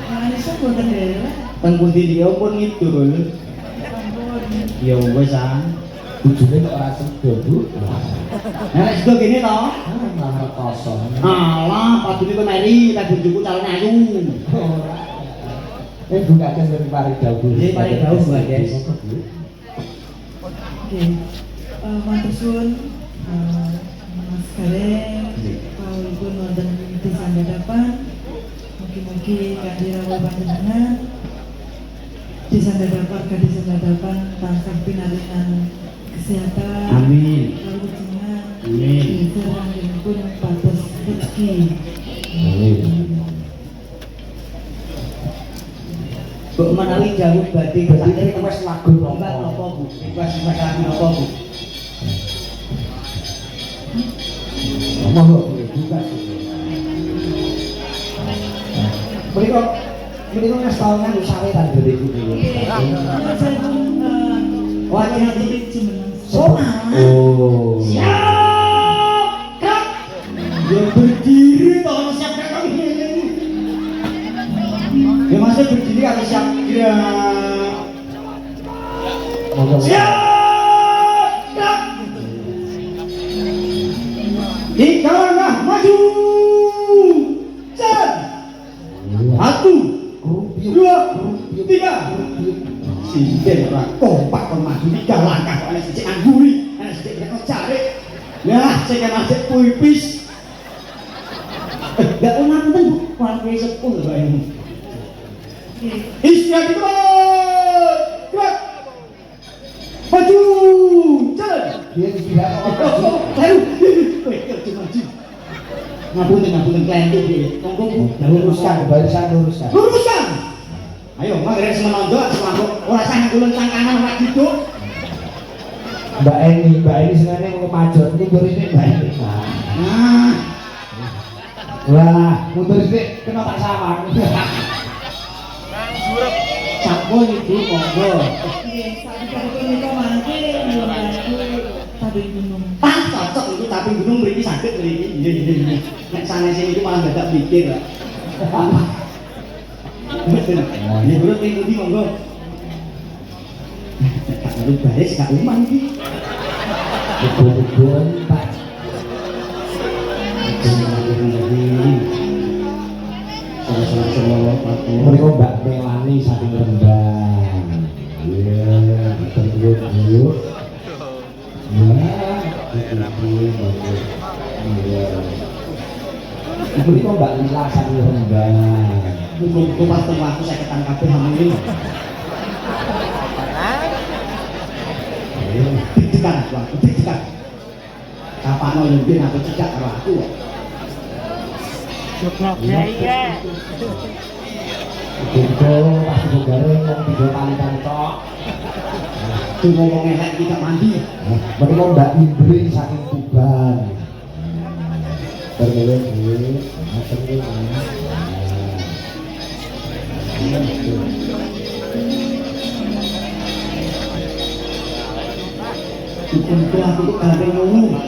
Anissa boten daerah. Teng pundi dia pun ngidul. Ya wis ah. Bojone kok ora sida, Bu. Nek sida kene to? Malah kosong. Alah, padune kok meri tak bojoku calon ayu. Ora. Bukakan dari paring dawuh. Nggih, paring dawuh, Bu, guys. Oke. Matur suwun Mas Kale, kawulipun wonten desa Dadapan. Mugi-mugi kanthi rawuh panjenengan desa Dadapan desa Dadapan tansah pinaringan kesehatan. Amin. Kalujengan. Amin. Sarengipun pados rezeki. Amin. Mbok menawi dawuh badhe Berarti wis lagu Mbak napa Bu? Wis lagu napa Bu? Monggo buka. Mereka ngestalkan usaha dari itu. Wah, nanti jumeneng. Oh. Siap! Kak! Ya berdiri toh, siap kak ini. Ya masih berdiri kalau siap gerak. Monggo. Siap! Kak! Tiga langkah maju. Jalan. 1, 2, 3. Sinten ora kompak kon maju 3 langkah kok ana sithik angguri, ana sithik nek cari. Lah, sing ana sithik pipis. Enggak nonton Bu, kuwi sepuh lho ini. Istirahat terus. Gerak. Maju. Jalan. Dia tidak Ayo. Weh, kerja maju. Ngapunten klentuk iki. Monggo Bu, luruskan barisan luruskan. luruskan. Ayo, mangkene semenonjok selambok ora sah ngulun sang kanan ora duduk. Mbak Eni senane mau kemajon itu burine Mbak Eni. Nah, Wah, mundur sithik kena tak sawang. sampun Ibu monggo. Nggih, sakit menika mangke nyuwun tabing gunung. Pas cocok itu tapi gunung mriki saged mriki. Nggih. Nek sanesé iku malah dadak pikir. Betul. Ya bro tinggi monggo. Tak perlu baris gak uman iki. Betul-betul Pak. Mereka Mbak Melani saking Rembang. Iya, betul-betul. Ya, Ibu itu Mbak Lila Sari Rembang. Mumpung pas temu aku saya ketan kabeh hamil. Deg-degan aku, deg-degan. Kapan mau lebih aku cekak karo aku. Iya. Ibu pas ibu garing yang 3 kali kantok. Tuh ngomong elek kita mandi. Mereka Mbak Indri saking Tuban. Terus ini, macam ini. Untuk aku tuh kadang ngomong.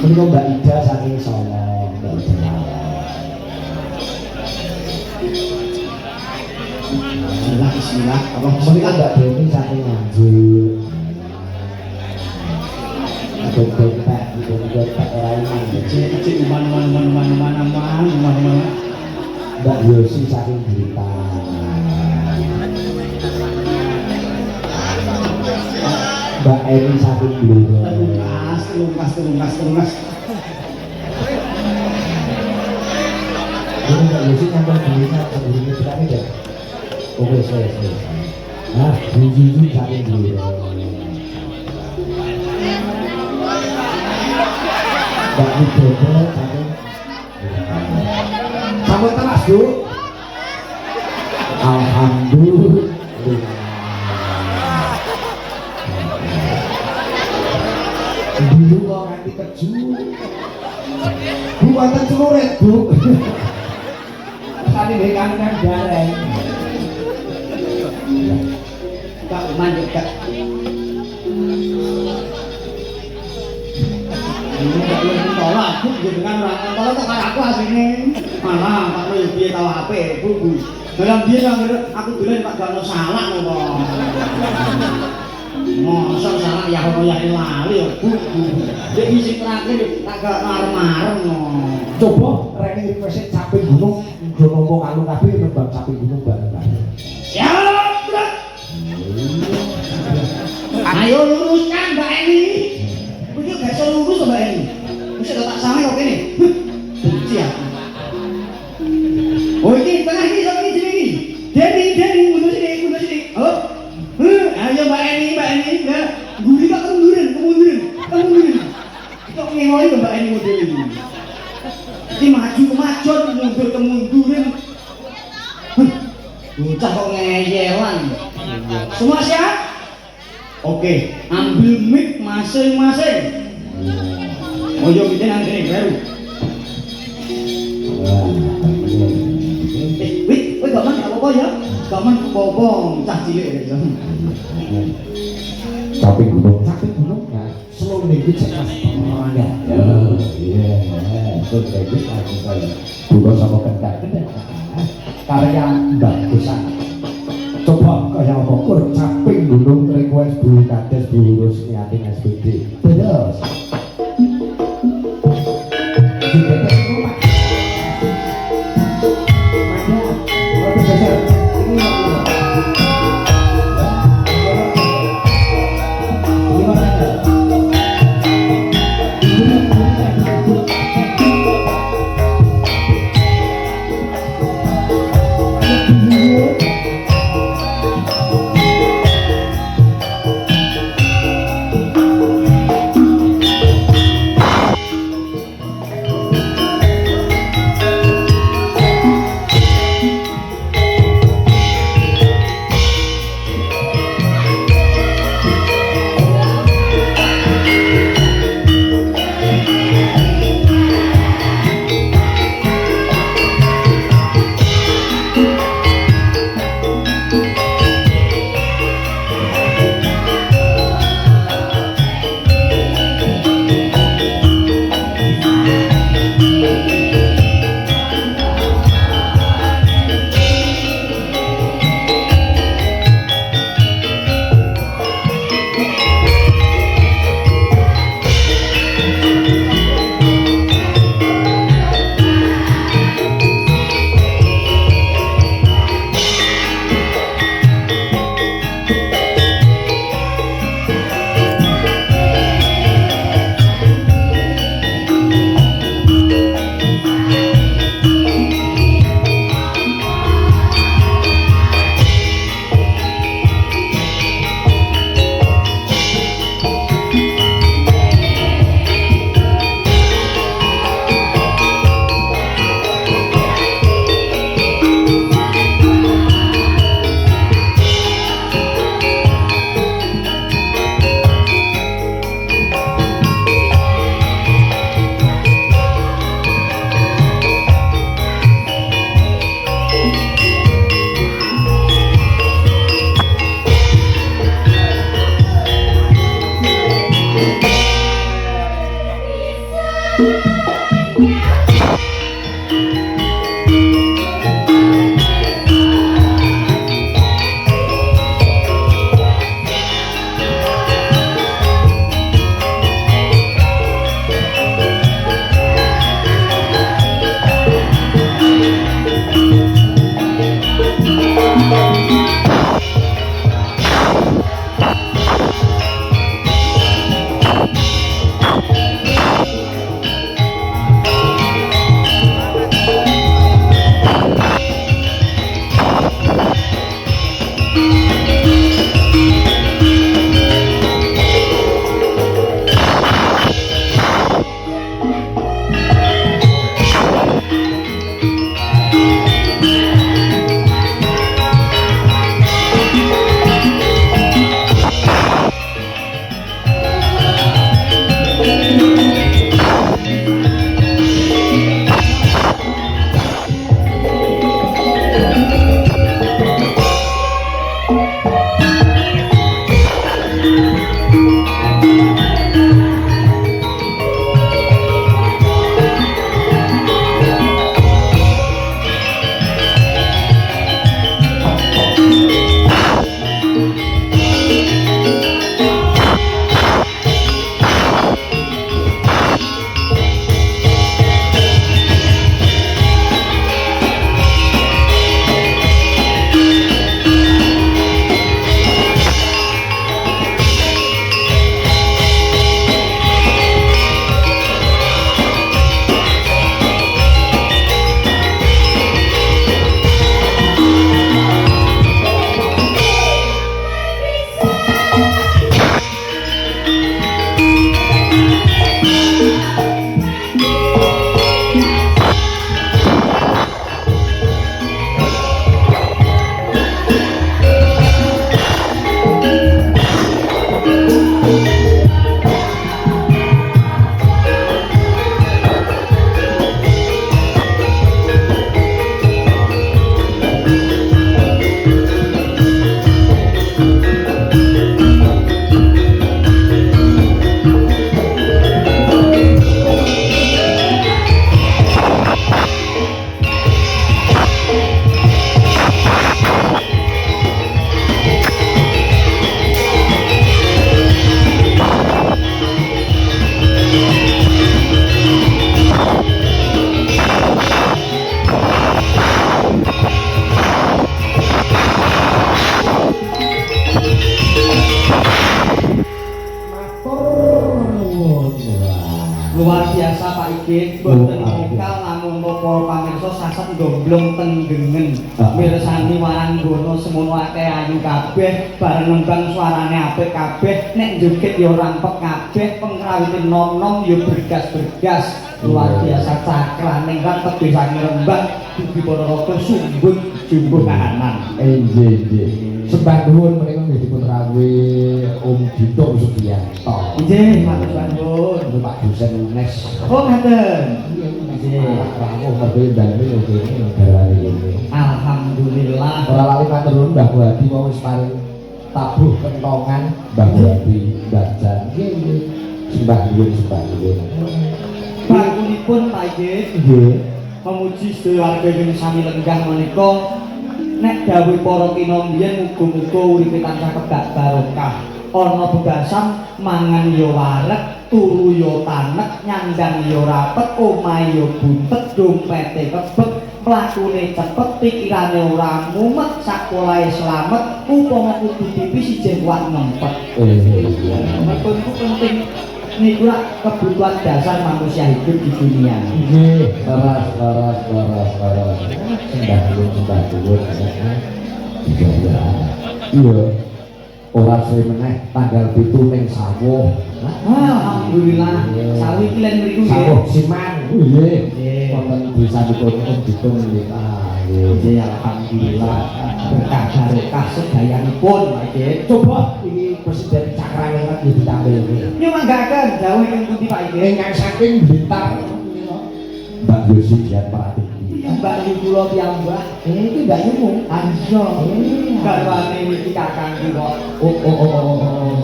Mereka Mbak Ida saking Solo, Mbak Ida. Bismillah, Allah Mereka Mbak Dewi saking Nganjuk. Dompet, dompet lain. Cek mana. Mbak Yosi saking Blitar. Mbak Eni saking Blora. Tulungas. Ini Mbak Yosi nyampe Blitar sebelumnya berapa ya? Oke, saya. Nah, Yuji saking Blora. Mbak Widodo saking Sambut teras, Bu. Alhamdulillah. Dulu kok nganti keju. Bu wonten celurit, Bu. Tadi dekan kan gareng. Kak mandek Kak. Ini gak boleh ditolak, Bu, dengan orang kalau tekan aku aslinya. Mana Pak Roy piye tau HP, Bu. Dalam dia yang aku bilang Pak gak salah kok. Mosok salah ya ono ya lali ya, Bu. Dek isi terakhir tak gak marem-marem no. Coba ranking request capek gunung, udah ngomong anu kabeh nembang capek gunung bareng-bareng. Siap, Bro. Ayo luruskan Mbak Eni. Begitu gak iso lurus Mbak Eni. Mesti tak sama kok kene. Benci aku. Oh ini tengah ini sama ini sini. Denny mundur sini. Oh. Ayo Mbak Eni ya. Guri Pak kemunduran. Kok ngengoli Mbak Eni model ini. Ini maju kemajuan, mundur kemunduran. Bocah kok ngeyelan. Semua siap? Oke, ambil mic masing-masing. Oh yo kita nang kene baru. Wih, gak man apa-apa ya? Gak man apa-apa, cah cilik ya. Capek gunung ya. Slow dikit sih Mas. Olahraga. Iya. Terus dikit langsung saya. Bukan sama kendak. Karya bagusan. Coba kayak apa pun caping gunung request bulu kades bulu niatin SPD terus juga rumah mana kalau besar ini Igit mboten mokal lamun para pamirsa sasat ngomblong tenggengen mirsani waranggana semono akeh ayu kabeh bareng nembang suarane apik kabeh nek njukit ya rampek kabeh pengrawite nom-nom ya bergas-bergas luar biasa cakraning kan tebih saking Rembang dugi para raka sumbun jumbuh kahanan nggih sembah nuwun menika nggih dipun rawuh Om Dito Sugiyanto nggih matur nuwun Pak dosen UNES oh ngaten nggih rawuh mergo daleme yo kene garwane kene alhamdulillah ora lali matur nuwun Mbah Wadi mau wis paring tabuh kentongan Mbah Wadi Bajan nggih sembah nuwun Bagunipun Pak Igit nggih memuji sedaya warga ing sami lenggah menika nek dawuh para kina mbiyen muga-muga uripe tansah kebak barokah ana bebasan mangan ya wareg turu ya tanek nyandang ya rapet omahe ya buntet dompete kebek mlakune cepet pikirane ora mumet sakolahe slamet upama kudu tipis siji kuat ngempet mergo niku penting niku kebutuhan dasar manusia hidup di dunia. Nggih, leres. Sembah nuwun. Iya. Ora suwe meneh tanggal 7 ning sawuh. Alhamdulillah. Sawuh iki lan mriku nggih. Sawuh Siman. Nggih. Nggih. Wonten desa ditung nikah. Nggih, alhamdulillah. Berkah barokah sedayanipun, Pak Igit. Coba iki Presiden Cakrane lagi ditampil iki. Nyumanggaken dawuh ing pundi Pak Igit? Ingkang saking Blitar. Mbak Yosi Dian Pratiwi. Mbak Yu kula piyambak. Iki Mbak Yumu. Anjo. Garwane iki kakang kula. Oh.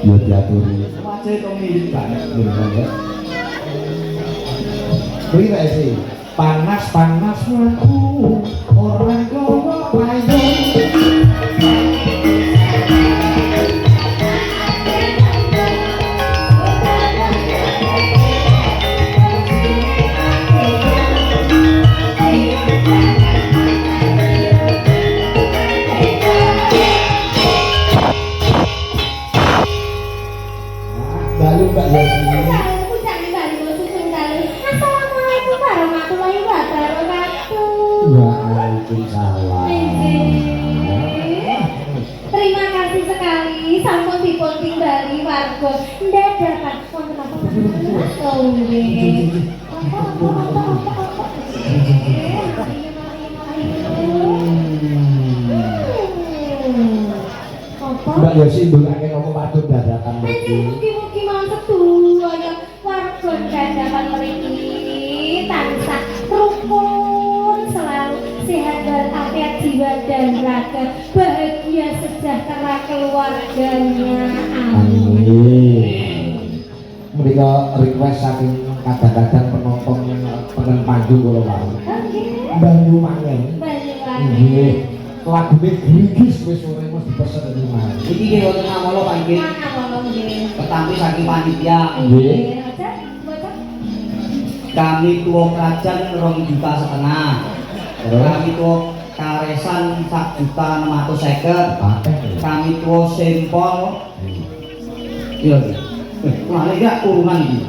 Yo diaturi. Wajah to mirip banget. Beri sih. Panas aku orang gowo payung. Lalu Mbak Yosi. Assalamualaikum warahmatullahi wabarakatuh. Waalaikumsalam. Terima kasih sekali sampun dipun timbali warga ndadakan wonten apa Mbak Yosi ndongake nopo padha dadakan mriki. Mugi-mugi mawon sedaya warga dadakan mriki tansah rukun selalu sehat walafiat jiwa dan raga bahagia sejahtera keluarganya amin. Mereka request saking kadang-kadang penonton pengen panggung kula wau. Banyuwangi. Nggih. Lagune grigis wis sore mesti dipesen iki mah. Iki nggih wonten namala Pak Igit. Ketampi saking panitia. Nggih. Kami tua kerajaan 2,5 juta. Kami tua karesan 1.650.000. Kami tua sempol. Iya. Mana ya urunan iki.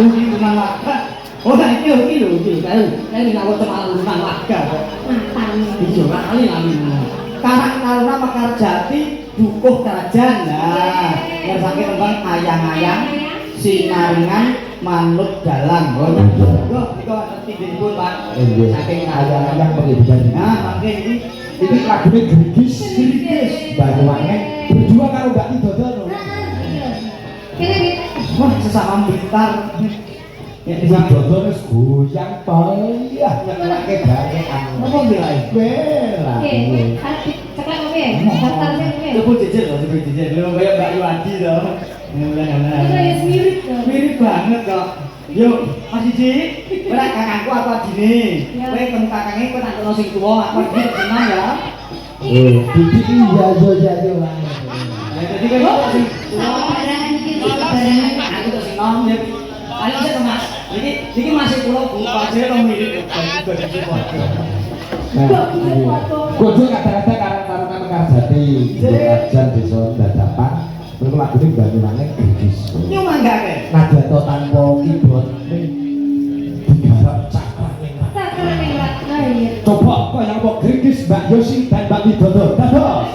Urunan warga. Oh, iki lho. Ini ngawur teman urunan warga kok. Iya, kali. Karang Taruna Mekarjati dukuh kerajaan. Nah, ngersake tembang ayang-ayang sinaringan manut dalan. Oh, iki ngerti dipun, Pak. Saking ayang-ayang pengibaran. Nah, mangke iki lagune grigis. Banyuwangi berdua karo Mbak Dodol. Wah, sesama Blitar. Ya Mbak Dodol wis goyang to. Iya, nyekake bangekan. Apa bilae? Bela. Ceklek opo ya? Daftar sing opo ya? Coba jejer lho kaya Mbak Yuwadi to. Kayak mirip to. Mirip banget kok. Yuk, Mas Iji, ora kakangku aku adine. Kowe ketemu kakange kowe tak kono sing tuwa, aku adine senang ya. Bibi iya. Jadi kowe sing Barangan iki barangan. aku tuh sing nom ya. Ayo sik Mas. Iki masih kula Bu, pajere to mirip juga di Kudu kadang-kadang karang Taruna Mekarjati. Kerajaan desa Dadapan Iku lagune bangunane Gigis. Nyumanggake. Nadato tanpa keyboard digarap Cakraningrat. Cakraningrat. Ah iya. Coba kaya apa Gigis Mbak Yosi dan Mbak Widodo. Dados.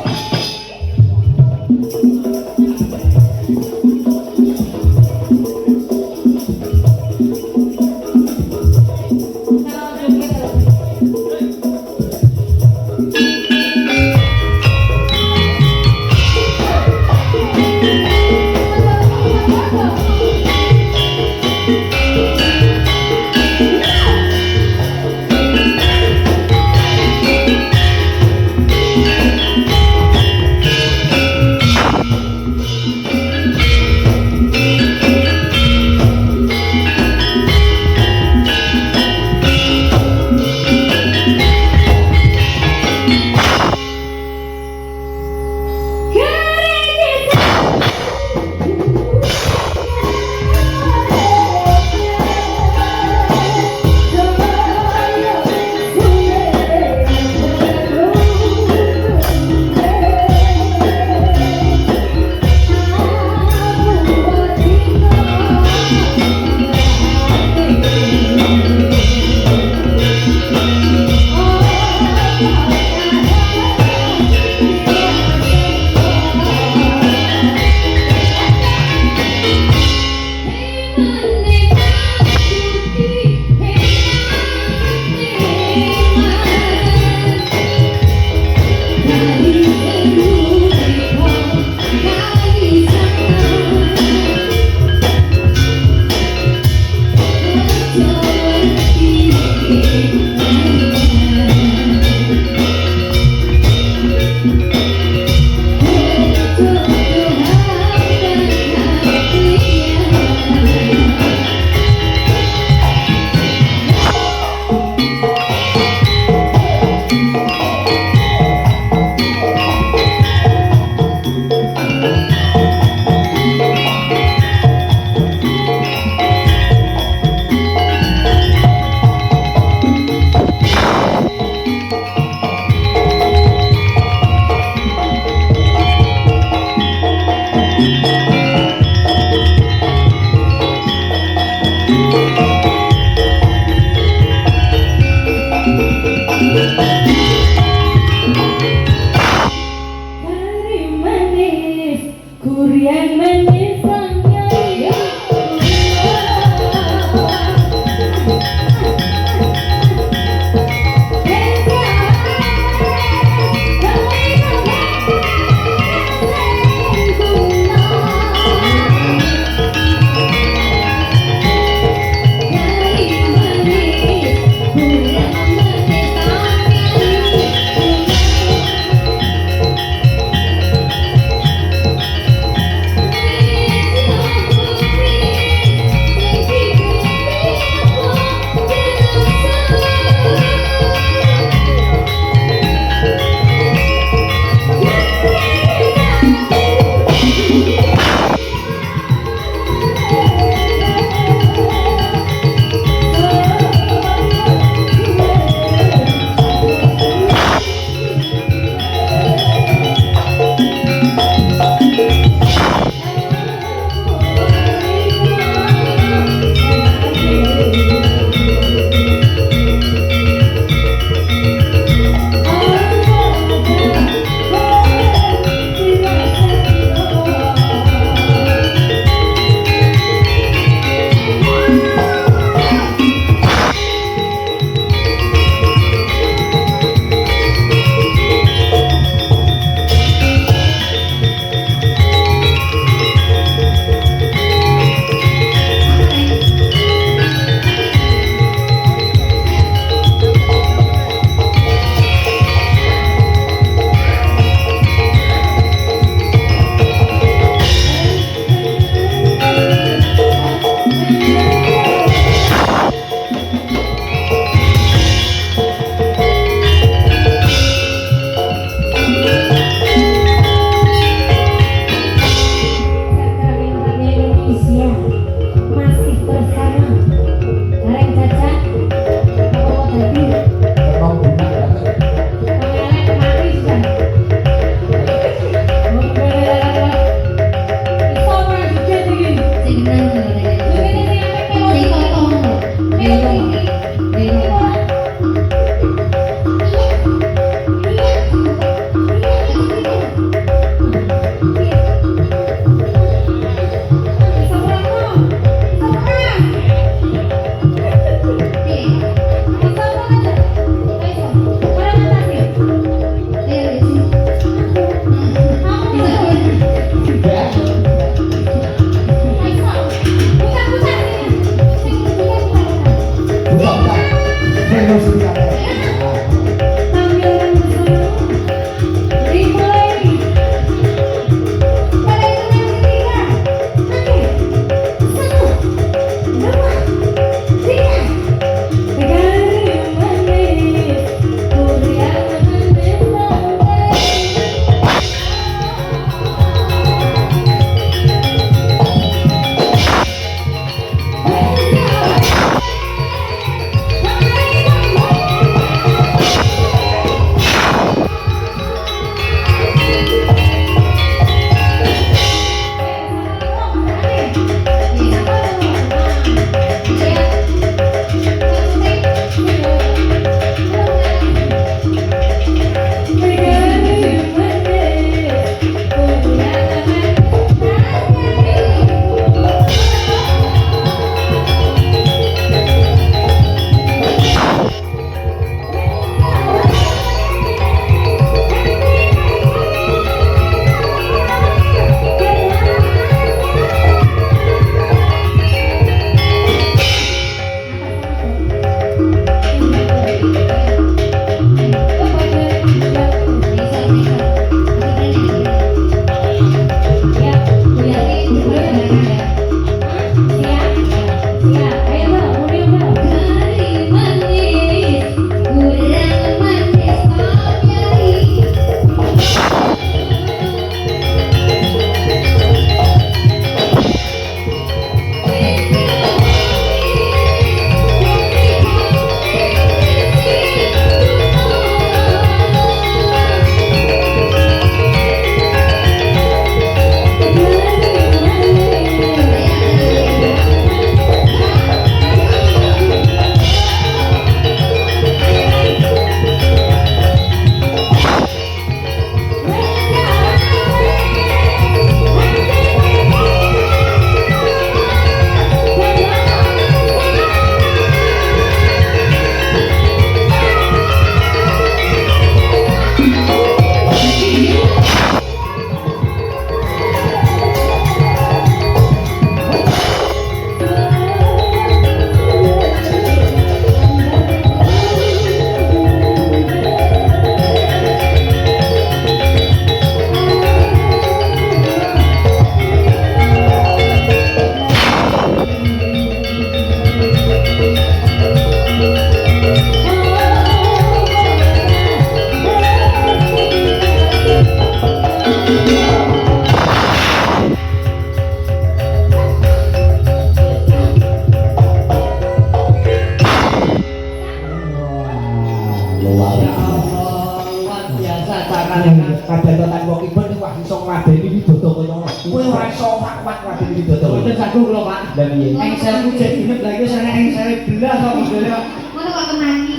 Kowe ora iso kuat Raden Widodo. Mboten saku kula, Pak. Lah piye? Engselku jek genep lha iki sene engsel belas kok modele. Ngono kok kemaki.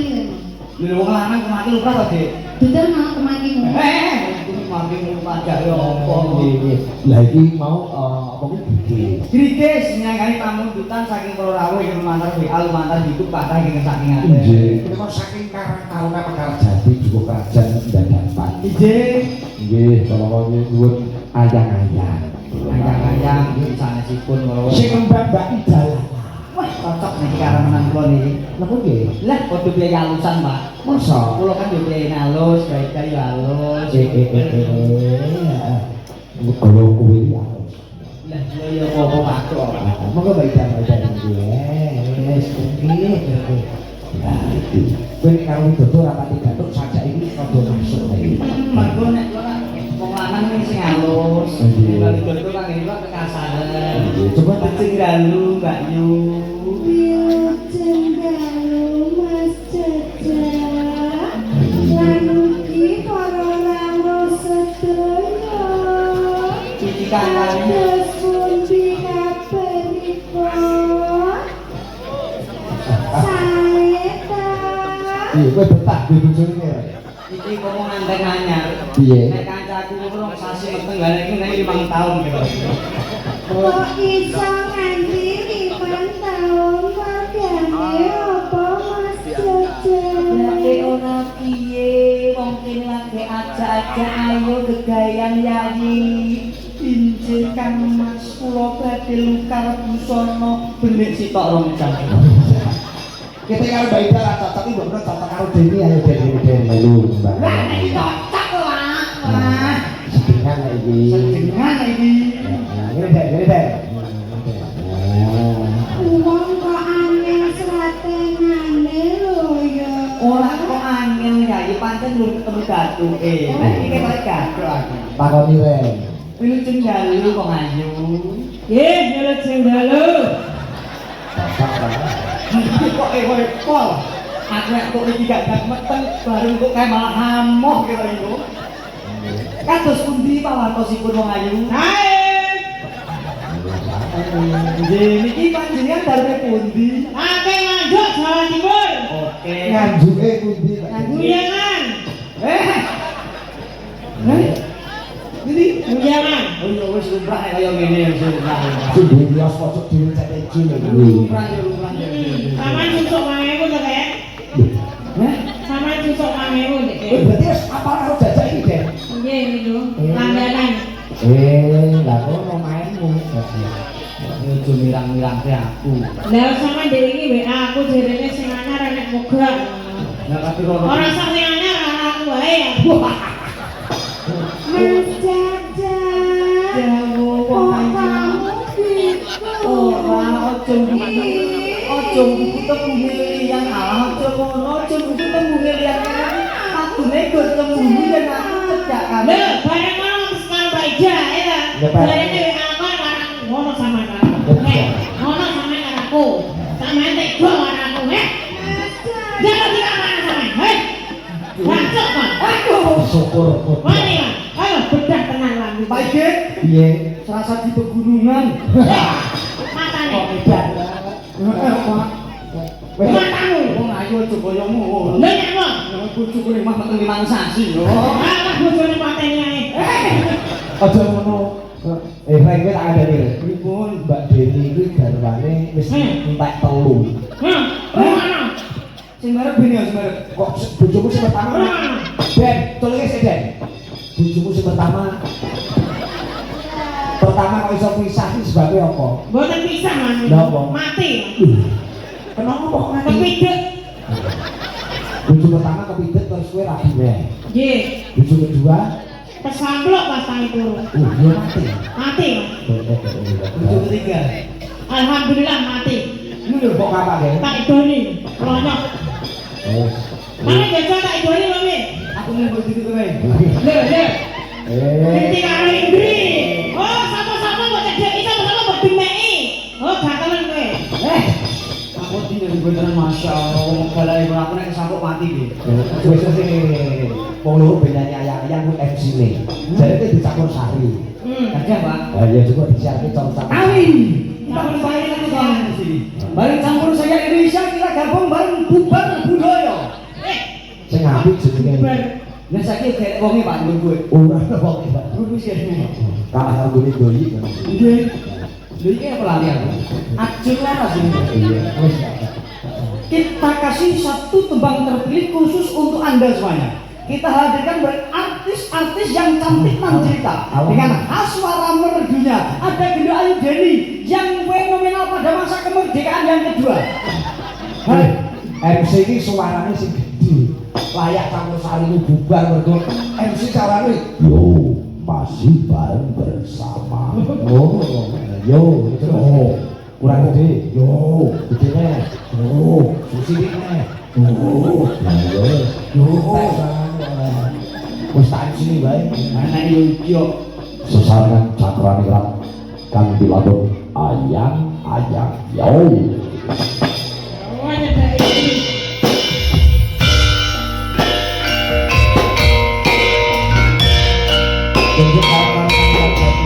Lha wong lanang kemaki lupa kok, Dik. Bener no kemakimu. Iki mati pajak yo apa. Lah iki mau apa iki? Grikis nyangkani pamundutan saking Pulau Rawuh ing lumantar WA lumantar YouTube kathah ing saking ate. Nggih. Menika saking Karang Taruna Pekar Jati juga kerajaan Dadapan. Nggih. Nggih, kala nyuwun ayang-ayang. Ayang-ayang iki sanesipun karo Sing mbak-mbak idalah. wah cocok nek karo menang kula niki. Napa nggih? Lah padha biaya halusan, Pak. Masa? Kula kan yo biaya halus, baik yo halus. Kalau kowe ya. Lah yo apa Pak kok. Monggo baik dan wis nggih. Kowe karo Widodo rapati gatuk sajak iki rada masuk lagi. Mergo nek kula wong lanang iki sing halus. Nek itu kan iki kok kekasaran. Coba Pak Cenggalu, Mbak Yu. Cenggalu Mas Cecak lan ugi para rawuh sedaya Iki kancane. kados pundi kabaripun sae ta Iya, kowe betah di bojone. Iki ngomong anteng anyar. Piye? Nek kancaku ngono sasi meteng gak iki nek 5 tahun kira. kok iso nganti 5 taun wargane apa Mas Cecak Nek ora piye wong kene lagi ajak-ajak ayo gegayan yayi. Injil Kang Mas kula badhe lukar busana benik sitok rong jam. Kita kalau Mbak Ida lah cocok iki mbok cocok karo Deni ayo Deni melu Mbak. Lah nek cocok lah. Wah, Sedengan lah iki. senengan iki. Nah, ngene deh. Wong kok angel sratengane lho ya. Ora kok angel yayi pancen lur ketemu gatuke. Nek iki kaya gathuk aku. Takoni wae. Ini Cenggalu kok ayu. Nggih, nyeluk Cenggalu. Cocok lah. Kok pol. Aku nek kok iki gak meteng bareng kok kae malah hamoh kira iku. Kados pundi pawartosipun wong ayu? Nggih, niki panjenengan darme pundi? Ake Nganjuk Jawa Timur. Oke. Nganjuke pundi Pak? Guyangan. Ini Guyangan. oh iya wis lumrah kaya ngene ya lumrah. Sing bios pojok dhewe cete cilik. Lumrah ya lumrah ya. Sama susuk mangewu to, Kek. Hah? Sama susuk mangewu nek. Berarti wis apa karo jajak iki, Den? Nggih niku. Langganan. Lah kono mainmu. Ojo mirang-mirang ke aku. Lah sama dhewe iki WA aku jerene sing anyar nek moga. Lah tapi kok Ora sak sing anyar ana aku wae. Mas Jaja. jago wong Kamu gitu. ora ojo ojo buku temu liyan ojo ngono ojo buku temu liyan aku nek ketemu liyan aku cedak kamu Lho, bareng ngono sekarang Mbak Ija ya. Bareng WA aku marang ngono sama kan. Ngono sama karo aku. Sama tega karo aku, jangan tidak marah sama. Hei. Masuk, Pak. aduh Syukur. Mari, Pak. Ayo bedah tenang lagi. Pak Dik Piye? serasa di pegunungan Matane. kok edan Pak Matamu. wong ayu aja kaya ngono Lha nek apa? nek bojoku ning mah meteng 5 sasi yo Ah, bojone pateni ae. Aja ngono. Frank kowe tak adani. pripun Mbak Deni iki garwane wis entek telu. Hah? Mana? sing merek bini ya sing merek Kok bojomu sing pertama? Den, tolong sik Den. Bojomu sing pertama. Pertama kok iso pisah iki sebabnya apa? Mboten pisah, Mas. Lha apa? Mati. Kenapa kok mati? Kepidek. Bojo pertama kepidet terus kowe rabi wae. Nggih. Bojo kedua, Kesamplok pas tangi turu. dia mati. Mati, Mas. bojo ketiga Alhamdulillah mati. Ini lho kok kapan ya? Tak idoni, lonyok. Oh. Mana biasa tak idoni, Mami? aku ning bojoku kowe Lho. Nanti Eh. karo Indri. Oh, sama-sama kok cedeki sama-sama kok dimeki. Oh, gatelan kowe. aku dine beneran masyaallah wong galane aku nek kesampuk mati iki Wis sing wong loro bedane ayang-ayang ku MC-ne. Jare iki dicampur sari. Gajah, Pak. Ya juga disiapin contoh. Kawin. Kita kembali lagi di sini. Bareng campur saya Indonesia kita gabung bareng bubar budaya. Sing apik jenenge. Nah saiki kayak wonge Pak nggon Ora wong iki. Guru sih. Kalah karo gone doi. Nggih. Lho iki apa lali aku? Ajur lah sih. Iya, wis. Kita kasih satu tembang terpilih khusus untuk Anda semuanya. Kita hadirkan artis-artis yang cantik nan cerita dengan khas suara merdunya. Ada Gendo Ayu Deni yang fenomenal pada masa kemerdekaan yang kedua. Hai, MC ini suaranya sing gede. Layak campur sari bubar mergo MC carane yo masih bareng bersama. Yo, kurang gede. Yo, gedene. Susi nek. Yo. Wis tak sini wae. Mana yo Sesarengan cakraningrat kang dilabur ayang-ayang. Yo. Awalnya dari ini. Tunjuk kawan-kawan yang jadi.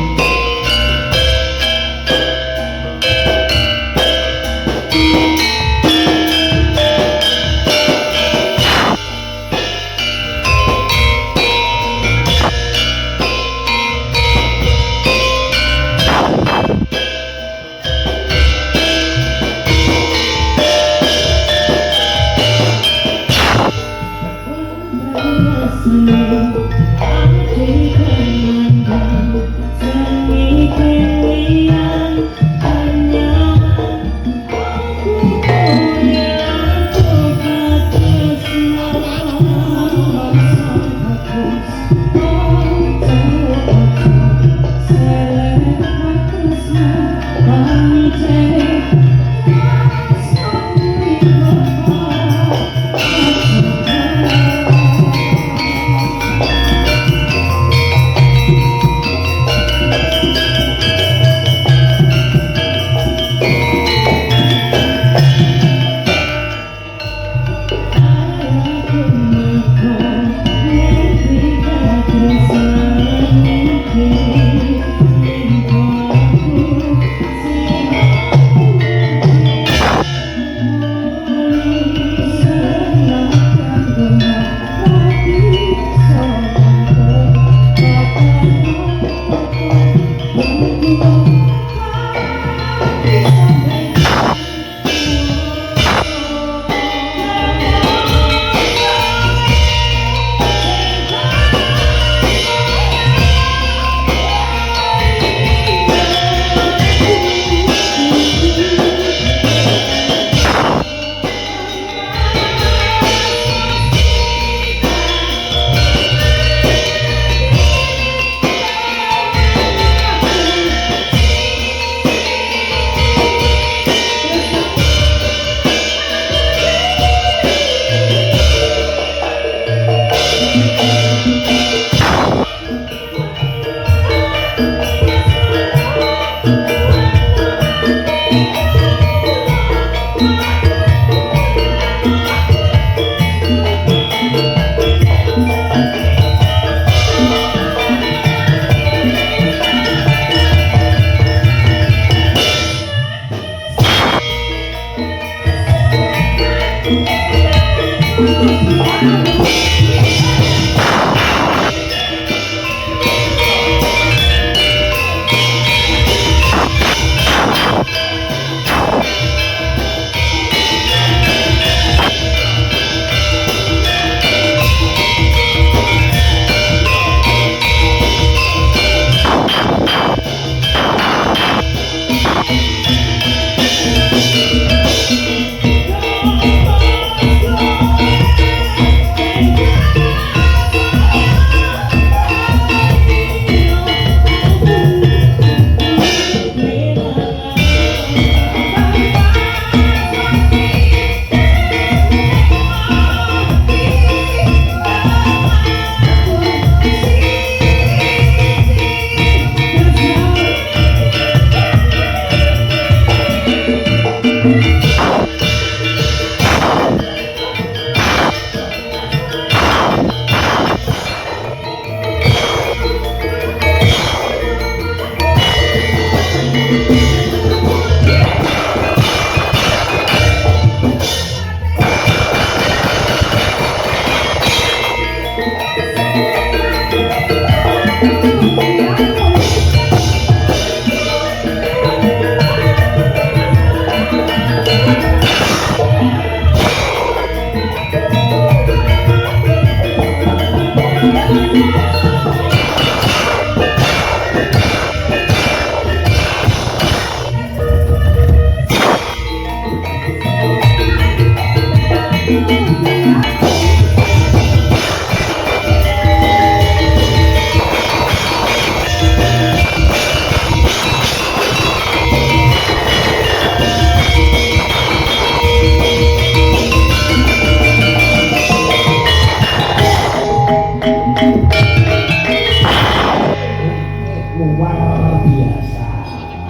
biasa.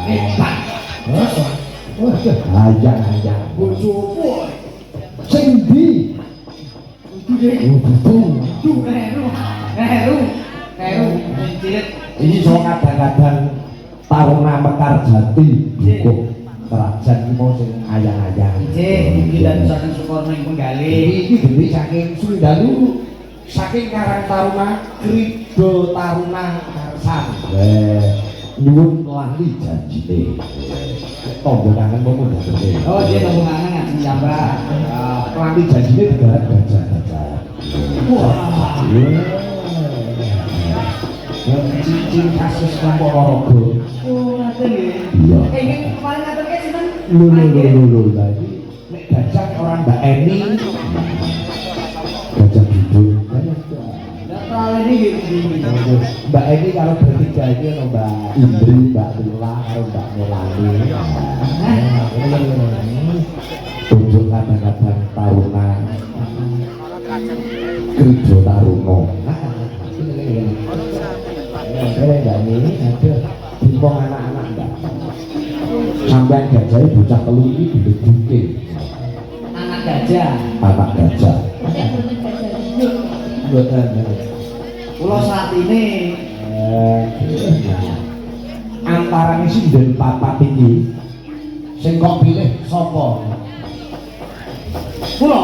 Hebat. Ayang-ayang bojoku. Sing ndi? Heru cilik Ini so kadang-kadang Taruna Mekarjati Dukuh kerajaan mau sing ayang-ayang. iki dan saking Sukorno ing penggalih. Iki dewe saking Sundalu, saking Karang Taruna Krido Taruna Karsan. Nyuwun lali janjine. Tombol kangen mau ndadene. Oh, dia tembung kangen ngajeng jambak. Lali janjine digarap gajah-gajah. Wah. Cincin kasus Ponorogo. Oh, ngaten nggih. Iya. Ingin kemarin ngaturke sinten? Lho lagi nek gajah orang Mbak Eni. Gajah hidup. Lah kali ini gini. Mbak Eni kalau bertiga itu ono Mbak Indri, Mbak Lula, karo Mbak Melani. Tunjuk kadang-kadang Taruna Krijo Taruno. Enggak ini ada bimbong anak-anak enggak sampai gajahnya bocah telu ini dibeduke Anak gajah. anak gajah Kula saat ini antara ini dan papat ini sing kok pilih sapa? kula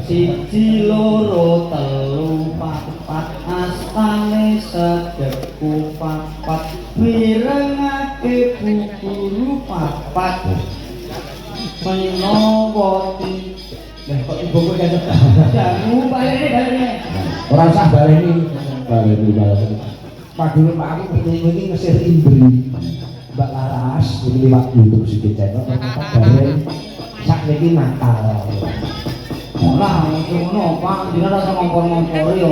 siji loro telu papat astane sedekku papat mirengake buburu papat menawati kok ibuku kan jamu balene Ora usah baleni padahal Pak aku pengen ngesir Indri Mbak Laras ini lewat YouTube sih channel bareng sak niki nakal. ora ngono Pak dina rasa ngompor-ngompor yo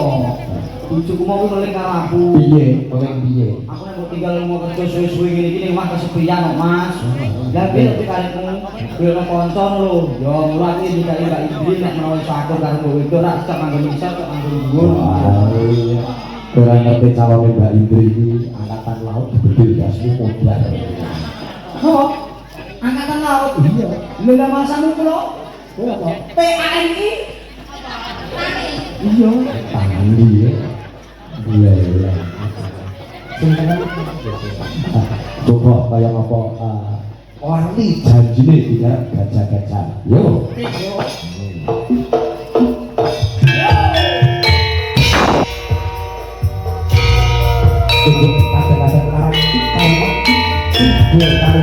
bojoku mau meleng karo aku Piye? aku nek tinggal mau kerja suwe-suwe ngene iki ning omah kesepian kok Mas lah piye nek karepmu yo nang kanca lho yo mula iki dikai Mbak Indri nek menawa iso akur karo kowe itu ora cek manggon isor cek manggon dhuwur Ora ngerti calon Mbak Indri iki angkatan laut bedil gasmu modal. oh angkatan laut Iya. lho lah masamu kula Apa? PANI Iya. Tandi ya. Gila. Coba kayak apa? Lali janjine tidak gajah-gajah. Yo. Kata-kata karang tahu.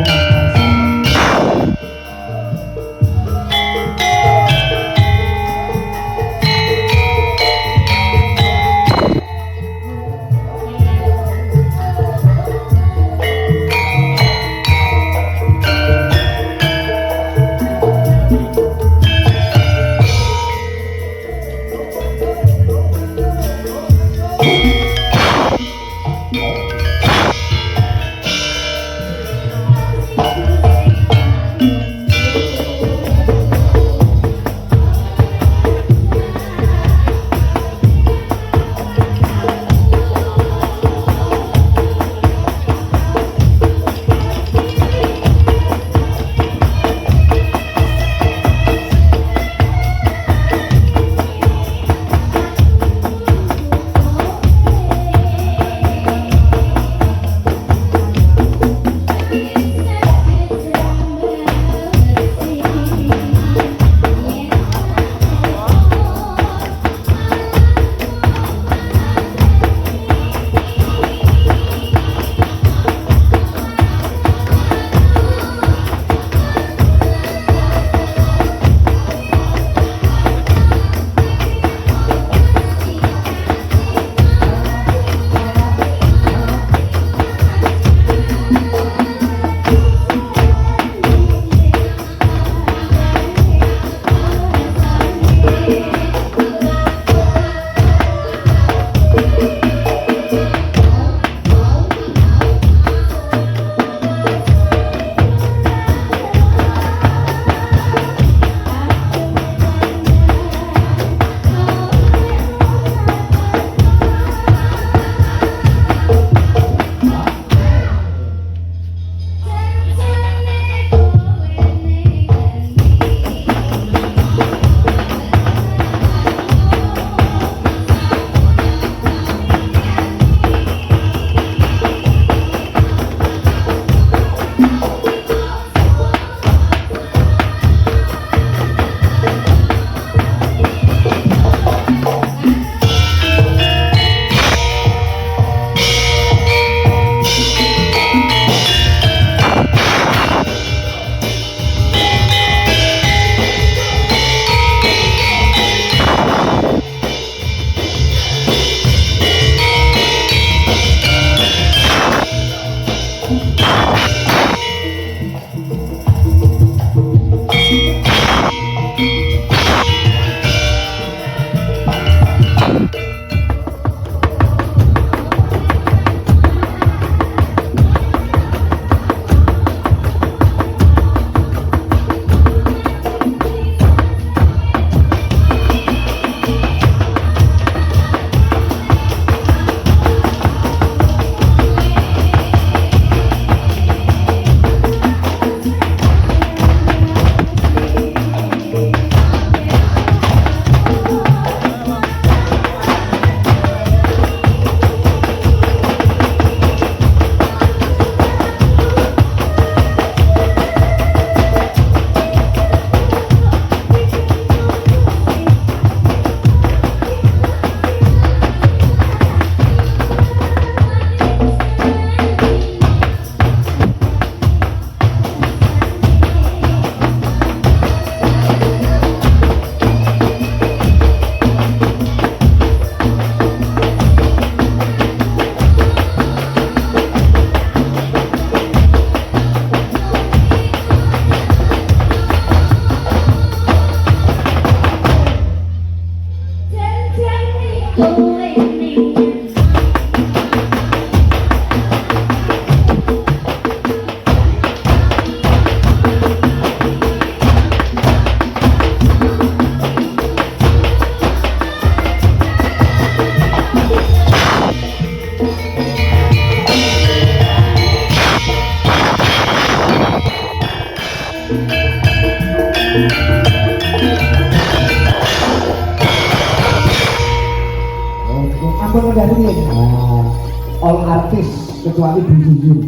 all artis kecuali Bu Yuyun.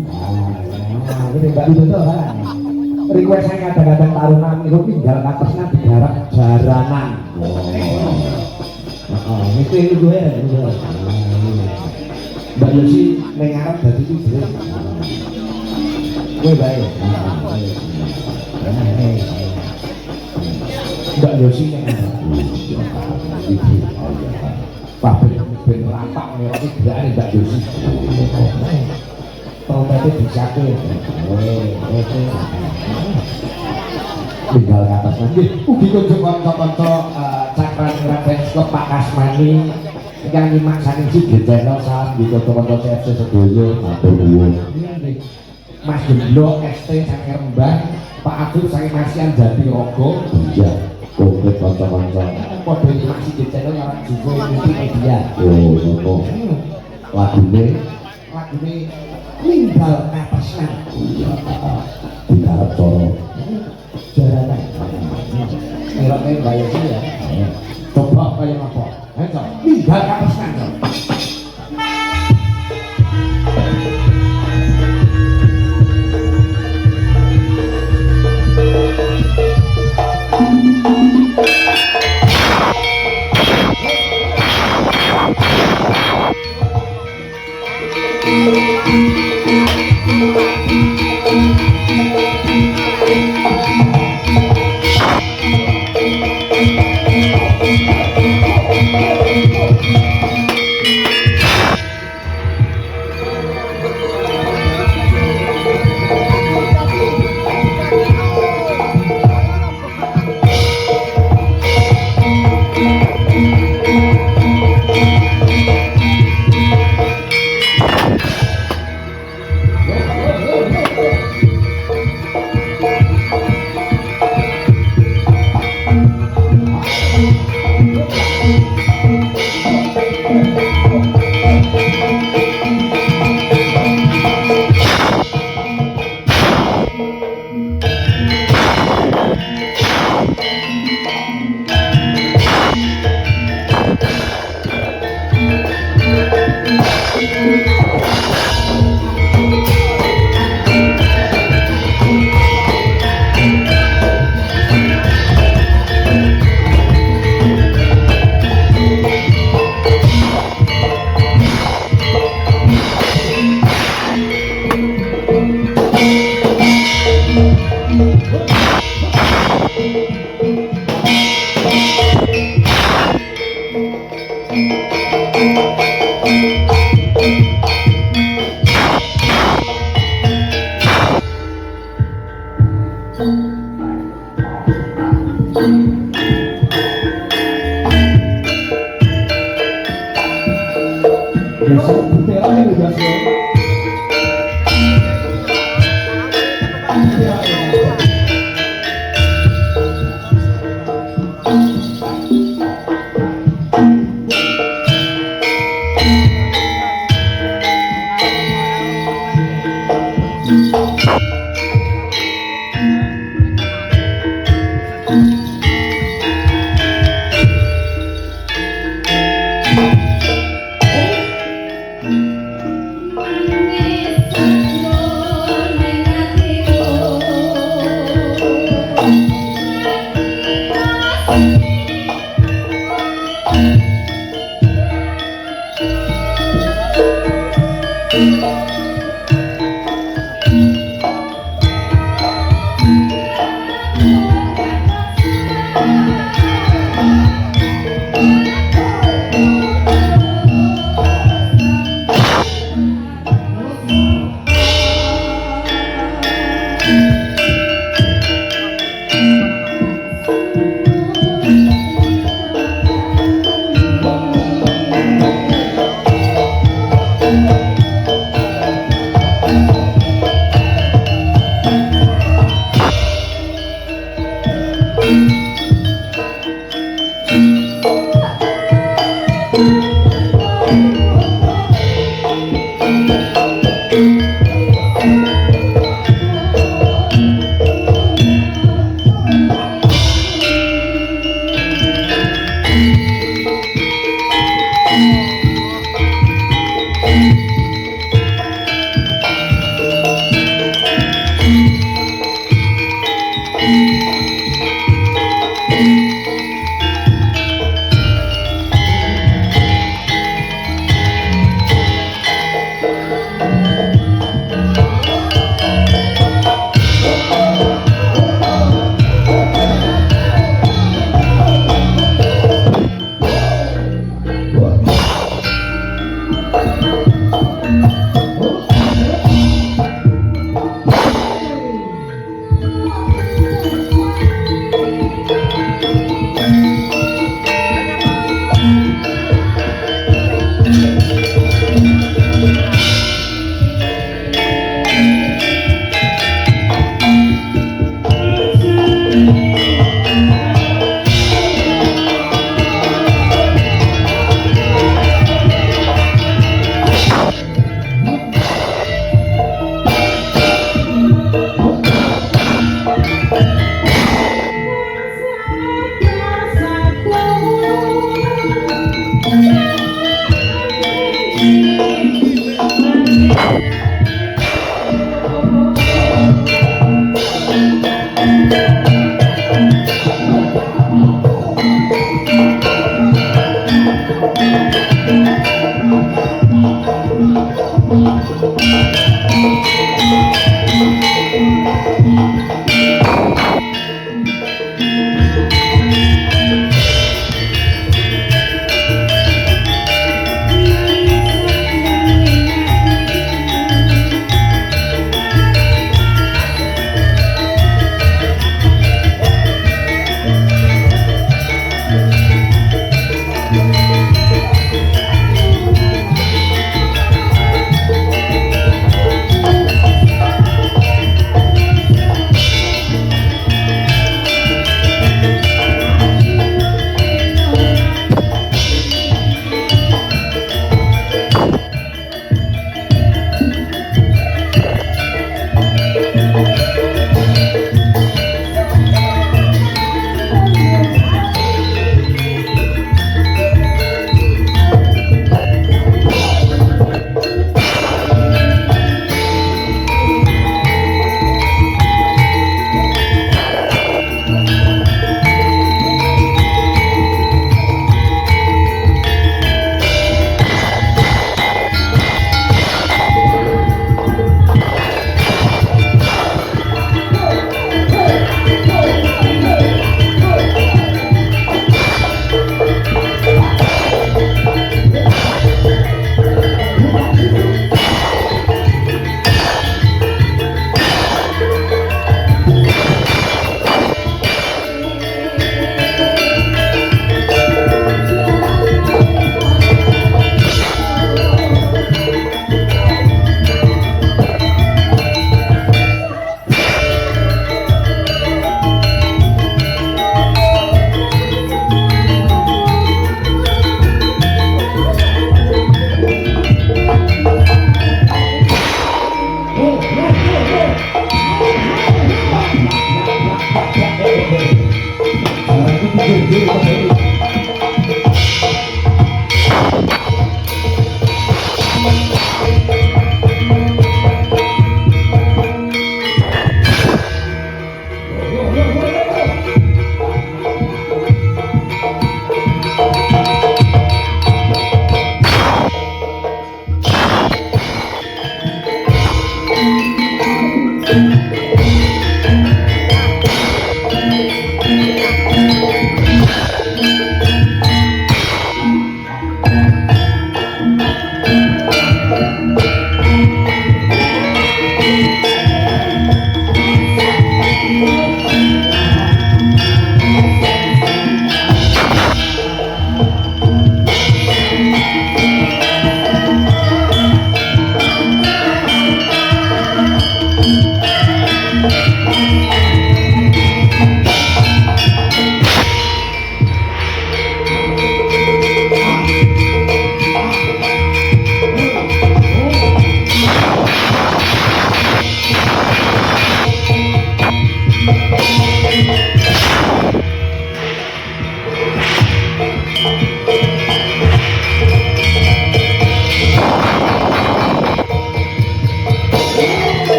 Ini Mbak Widodo kan. Request saya kadang-kadang tarunan itu tinggal atasnya digarap jaranan. Itu gue. Mbak Yosi mengarap dari itu gue. Gue baik. Mbak Yosi mengarap. Pabrik ben rapak ngerti gerake Mbak Yosi. Trompetnya disate. Tinggal ke atas nanti. Ugi kunjung kanca-kanca Cakran Raden Klub Pak Kasmani yang nyimak saking Sigit Channel salam di kanca-kanca CFC sedoyo. Matur nuwun. Mas Gendlo ST saking Rembang, Pak Abdul saking Masian Jatirogo. Iya. Komplit kanca-kanca. Padha nyimak Sigit Channel ngarep juga multimedia. Oh, ngono. Lagune ninggal kapesan. Iya, digarap cara jaranan. Ngeroknya Mbak Yosi ya. Coba kayak apa? Ayo, ninggal kapesan.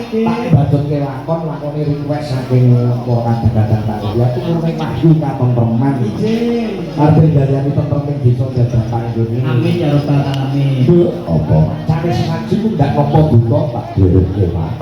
tak badutke lakone request saking para kadang-kadang ya tumurune maju katong perman arep ndayani tentrem ing desa Jajapang kene Amin ya rabbal alamin. apa cari sengaja ku ndak nopo buka tak dirukke Pak